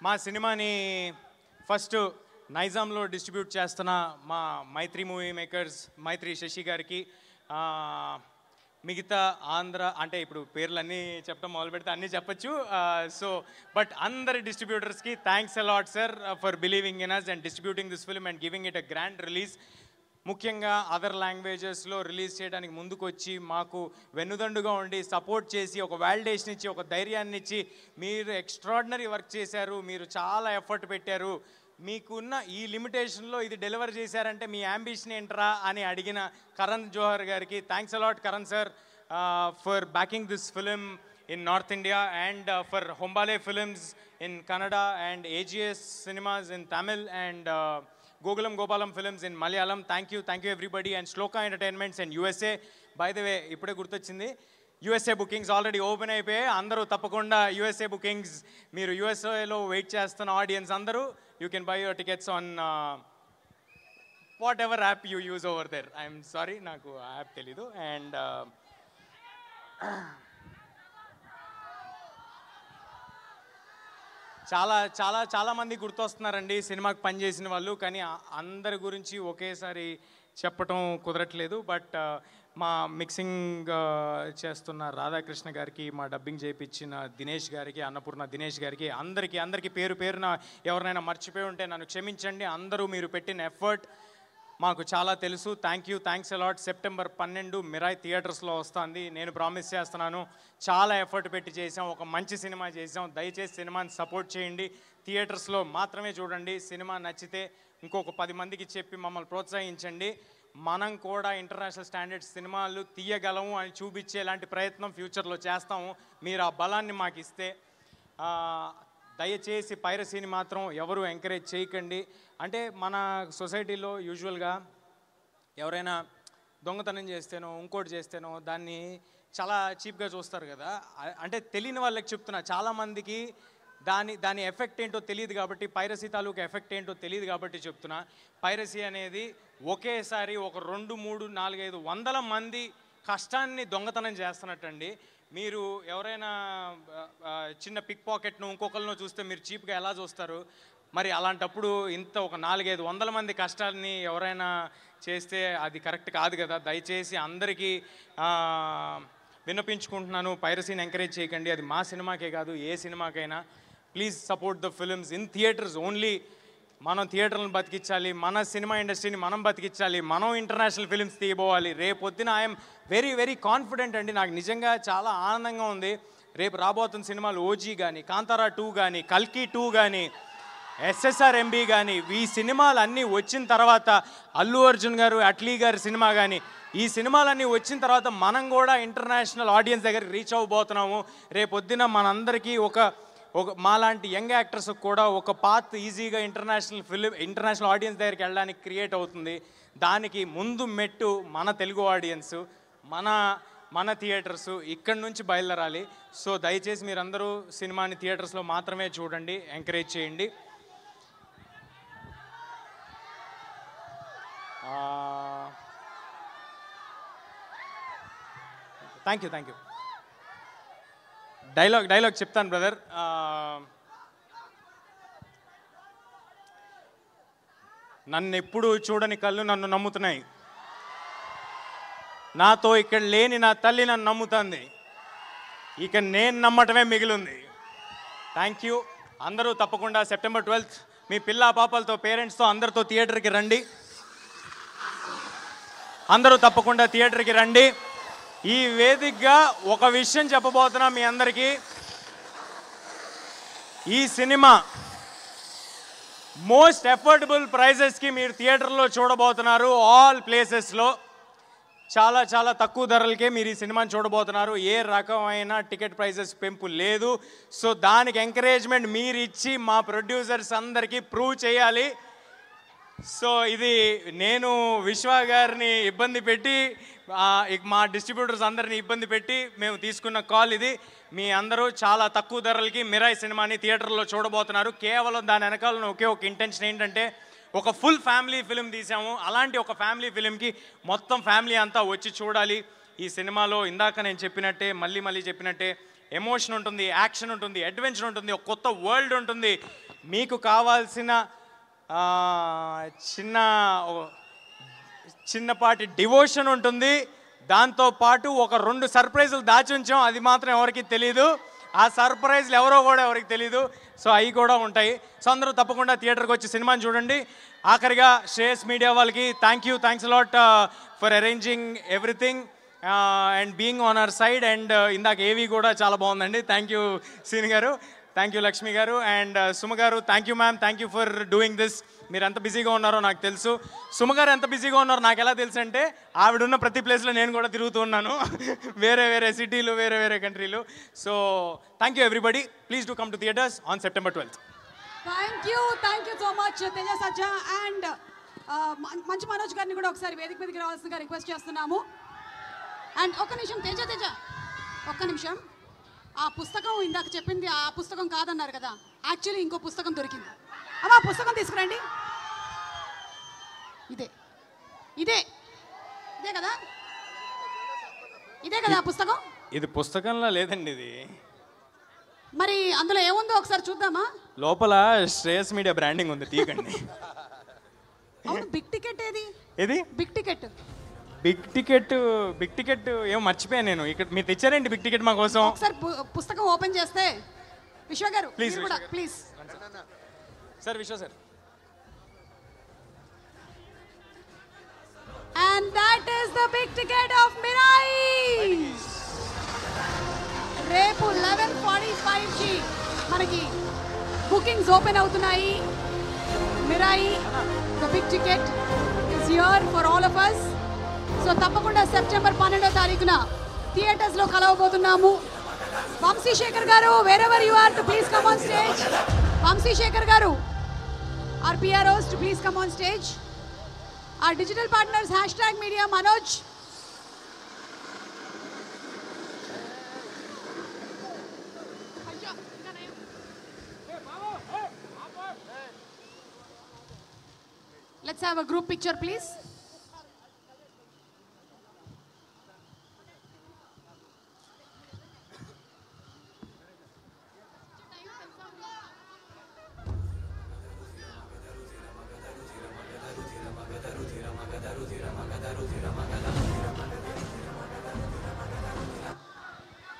మా సినిమాని ఫస్ట్ నైజాంలో డిస్ట్రిబ్యూట్ చేస్తున్న మా మైత్రి మూవీ మేకర్స్, మైత్రి శశి గారికి, మిగతా ఆంధ్ర, అంటే ఇప్పుడు పేర్లన్నీ చెప్పడం మొదలు పెడితే అన్నీ చెప్పచ్చు. సో బట్ అందరి డిస్ట్రిబ్యూటర్స్కి thanks a lot sir for believing in us and distributing this film and giving it a grand release. ముఖ్యంగా అదర్ లాంగ్వేజెస్లో రిలీజ్ చేయడానికి ముందుకు వచ్చి మాకు వెన్నుదండుగా ఉండి సపోర్ట్ చేసి ఒక వాలిడేషన్ ఇచ్చి ఒక ధైర్యాన్ని ఇచ్చి మీరు ఎక్స్ట్రాడినరీ వర్క్ చేశారు, మీరు చాలా ఎఫర్ట్ పెట్టారు, మీకున్న ఈ లిమిటేషన్లో ఇది డెలివర్ చేశారంటే మీ యాంబిషన్ ఏంట్రా అని అడిగిన కరణ్ జోహర్ గారికి thanks a lot Karan sir for backing this film in north India and for Hombale films in Kannada and AGS cinemas in Tamil and Gokulam Gopalam Films in Malayalam. Thank you everybody, and Shloka Entertainments and USA. By the way, ipude gurtochindi, USA bookings already open అయిపోయాయి. అందరూ తప్పకుండా USA bookings, మీరు USA లో wait చేస్తున్న audience అందరూ, you can buy your tickets on whatever app you use over there. I'm sorry, నాకు app తెలీదు. And చాలా మంది గుర్తొస్తున్నారండి సినిమాకి పనిచేసిన వాళ్ళు, కానీ అందరి గురించి ఒకేసారి చెప్పటం కుదరట్లేదు. బట్ మా మిక్సింగ్ చేస్తున్న రాధాకృష్ణ గారికి, మా డబ్బింగ్ చేయించిన దినేష్ గారికి, అన్నపూర్ణ దినేష్ గారికి, అందరికీ పేరున ఎవరినైనా మర్చిపోయి ఉంటే నన్ను క్షమించండి. అందరూ మీరు పెట్టిన ఎఫర్ట్ మాకు చాలా తెలుసు. Thanks a lot. సెప్టెంబర్ 12 మిరాయ్ థియేటర్స్లో వస్తుంది. నేను ప్రామిస్ చేస్తున్నాను, చాలా ఎఫర్ట్ పెట్టి చేసాం, ఒక మంచి సినిమా చేసాం. దయచేసి సినిమాని సపోర్ట్ చేయండి, థియేటర్స్లో మాత్రమే చూడండి. సినిమా నచ్చితే ఇంకొక 10 మందికి చెప్పి మమ్మల్ని ప్రోత్సహించండి. మనం కూడా ఇంటర్నేషనల్ స్టాండర్డ్స్ సినిమాలు తీయగలము అని చూపించేలాంటి ప్రయత్నం ఫ్యూచర్లో చేస్తాము. మీరు ఆ బలాన్ని మాకు ఇస్తే. దయచేసి పైరసీని మాత్రం ఎవరు ఎంకరేజ్ చేయకండి. అంటే మన సొసైటీలో యూజువల్గా ఎవరైనా దొంగతనం చేస్తేనో ఇంకోటి చేస్తేనో దాన్ని చాలా చీప్గా చూస్తారు కదా. అంటే తెలియని వాళ్ళకి చెప్తున్నా, చాలామందికి దాని ఎఫెక్ట్ ఏంటో తెలియదు కాబట్టి, పైరసీ తాలూకు ఎఫెక్ట్ ఏంటో తెలియదు కాబట్టి చెప్తున్నా. పైరసీ అనేది ఒకేసారి ఒక 2, 3, 4, 5 వందల మంది కష్టాన్ని దొంగతనం చేస్తున్నట్టండి. మీరు ఎవరైనా చిన్న పిక్ పాకెట్ను ఇంకొకరినో చూస్తే మీరు చీప్గా ఎలా చూస్తారు? మరి అలాంటప్పుడు ఇంత ఒక 4-5 వందల మంది కష్టాన్ని ఎవరైనా చేస్తే అది కరెక్ట్ కాదు కదా. దయచేసి అందరికీ విన్నపించుకుంటున్నాను, పైరసీని ఎంకరేజ్ చేయకండి. అది మా సినిమాకే కాదు, ఏ సినిమాకైనా. Please support the films in theatres only. మనం థియేటర్లను బతికించాలి, మన సినిమా ఇండస్ట్రీని మనం బతికించాలి, మనం ఇంటర్నేషనల్ ఫిల్మ్స్ తీయబోవాలి. రేపొద్దున ఐఎమ్ వెరీ కాన్ఫిడెంట్ అండి. నాకు నిజంగా చాలా ఆనందంగా ఉంది. రేపు రాబోతున్న సినిమాలు ఓజీ కానీ, కాంతారా 2 కానీ, కల్కి 2 కానీ, SSRMB కానీ, ఈ సినిమాలు అన్నీ వచ్చిన తర్వాత, అల్లు అర్జున్ గారు, అట్లీ గారి సినిమా కానీ, ఈ సినిమాలన్నీ వచ్చిన తర్వాత మనం కూడా ఇంటర్నేషనల్ ఆడియన్స్ దగ్గరికి రీచ్ అవ్వబోతున్నాము. రేపొద్దున మనందరికీ ఒక మాలాంటి యంగ్ యాక్టర్స్ కూడా ఒక పాత్ ఈజీగా ఇంటర్నేషనల్ ఆడియన్స్ దగ్గరికి వెళ్ళడానికి క్రియేట్ అవుతుంది. దానికి ముందు మెట్టు మన తెలుగు ఆడియన్స్, మన థియేటర్స్ ఇక్కడి నుంచి బయలుదేరాలి. సో దయచేసి మీరందరూ సినిమాని థియేటర్స్లో మాత్రమే చూడండి, ఎంకరేజ్ చేయండి. Thank you. డైలాగ్ చెప్తాను బ్రదర్. నన్ను ఎప్పుడు చూడని కళ్ళు నన్ను నమ్ముతున్నాయి, నాతో ఇక్కడ లేని నా తల్లి నన్ను నమ్ముతుంది, ఇక నేను నమ్మటమే మిగిలింది. Thank you. అందరూ తప్పకుండా సెప్టెంబర్ 12 మీ పిల్ల పాపలతో, పేరెంట్స్తో అందరితో థియేటర్కి రండి. అందరూ తప్పకుండా థియేటర్కి రండి. ఈ వేదికగా ఒక విషయం చెప్పబోతున్నా మీ అందరికీ. ఈ సినిమా మోస్ట్ అఫోర్డబుల్ ప్రైజెస్కి మీరు థియేటర్లో చూడబోతున్నారు, ఆల్ ప్లేసెస్లో. చాలా చాలా తక్కువ ధరలకే మీరు ఈ సినిమాని చూడబోతున్నారు. ఏ రకమైన టికెట్ ప్రైజెస్ పెంపు లేదు. సో దానికి ఎంకరేజ్మెంట్ మీరు ఇచ్చి మా ప్రొడ్యూసర్స్ అందరికీ ప్రూవ్ చేయాలి. సో ఇది నేను విశ్వ గారిని ఇబ్బంది పెట్టి మా డిస్ట్రిబ్యూటర్స్ అందరిని ఇబ్బంది పెట్టి మేము తీసుకున్న కాల్ ఇది. మీ అందరూ చాలా తక్కువ ధరలకి మిరాయి సినిమాని థియేటర్లో చూడబోతున్నారు. కేవలం దాని వెనకాల ఒకే ఒక ఇంటెన్షన్ ఏంటంటే ఒక ఫుల్ ఫ్యామిలీ ఫిలిం తీసాము. అలాంటి ఒక ఫ్యామిలీ ఫిలింకి మొత్తం ఫ్యామిలీ అంతా వచ్చి చూడాలి. ఈ సినిమాలో ఇందాక నేను చెప్పినట్టే మళ్ళీ చెప్పినట్టే ఎమోషన్ ఉంటుంది, యాక్షన్ ఉంటుంది, అడ్వెంచర్ ఉంటుంది, ఒక కొత్త వరల్డ్ ఉంటుంది. మీకు కావాల్సిన చిన్నపాటి డివోషన్ ఉంటుంది. దాంతోపాటు ఒక 2 సర్ప్రైజులు దాచి ఉంచాం, అది మాత్రం ఎవరికి తెలీదు. ఆ సర్ప్రైజ్లు ఎవరో కూడా ఎవరికి తెలీదు. సో అవి కూడా ఉంటాయి. సో అందరూ తప్పకుండా థియేటర్కి వచ్చి సినిమాని చూడండి. ఆఖరిగా శ్రేయస్ మీడియా వాళ్ళకి thanks a lot for arranging everything and being on our side. And ఇందాక ఏవి కూడా చాలా బాగుందండి. థ్యాంక్ యూ సీని గారు, థ్యాంక్ యూ లక్ష్మి గారు, అండ్ సుమ గారు thank you ma'am, thank you for doing this. మీరు ఎంత బిజీగా ఉన్నారో నాకు తెలుసు. సుమ గారు ఎంత బిజీగా ఉన్నారో నాకు ఎలా తెలుసు అంటే ఆవిడున్న ప్రతి ప్లేస్లో నేను కూడా తిరుగుతూ ఉన్నాను, వేరే సిటీలు, వేరే కంట్రీలు. So thank you everybody. Please do come to theatres on September 12th. Thank you so much Teja Sajja and Manchu Manoj గారిని కూడా ఒకసారి వేదిక మీదకి రావాల్సిందిగా రిక్వెస్ట్ చేస్తున్నాము. అండ్ ఒక్క నిమిషం తేజ ఒక్క నిమిషం. ఆ పుస్తకం ఇందాక చెప్పింది ఆ పుస్తకం కాదన్నారు కదా, యాక్చువల్లీ ఇంకో పుస్తకం దొరికింది. అమ్మా పుస్తకం తీసుకురండి. ఇదే కదా ఆ పుస్తకం. ఇది పుస్తకంలో లేదండి, ఇది మరి అందులో ఏముందో ఒకసారి చూద్దామా? లోపల శ్రేయస్ మీడియా బ్రాండింగ్ ఉంది, తీయకండి. అవును, బిగ్ టికెట్ ఏది బిగ్ టికెట్? బిగ్ టికెట్ ఏమో మర్చిపోయాను నేను. ఇక్కడ మీరు తెచ్చారేంటి బిగ్ టికెట్ మా కోసం? ఒకసారి పుస్తకం ఓపెన్ చేస్తే విశ్వ గారు ప్లీజ్ కూడా ప్లీజ్. సార్ విశ్వ sir. And that is the big ticket of Mirai. రేపు 11:45 కి మనకి బుకింగ్స్ ఓపెన్ అవుతున్నాయి. Mirai the big ticket is here for all of us. So తప్పకుండా సెప్టెంబర్ 12వ తారీఖున థియేటర్స్ లో కలవబోతున్నాము. వంశీశేఖర్ గారు, wherever you are, to please come on stage. Vamsi Sekhar గారు, our PROs to please come on stage. Our digital partners #media Manoj. Let's have a group picture please.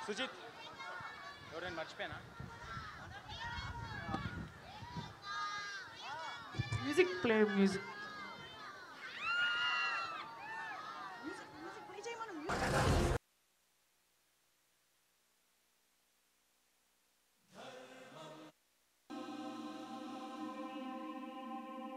Sujith ఎవరైనా మర్చిపోయానా? Music, play music.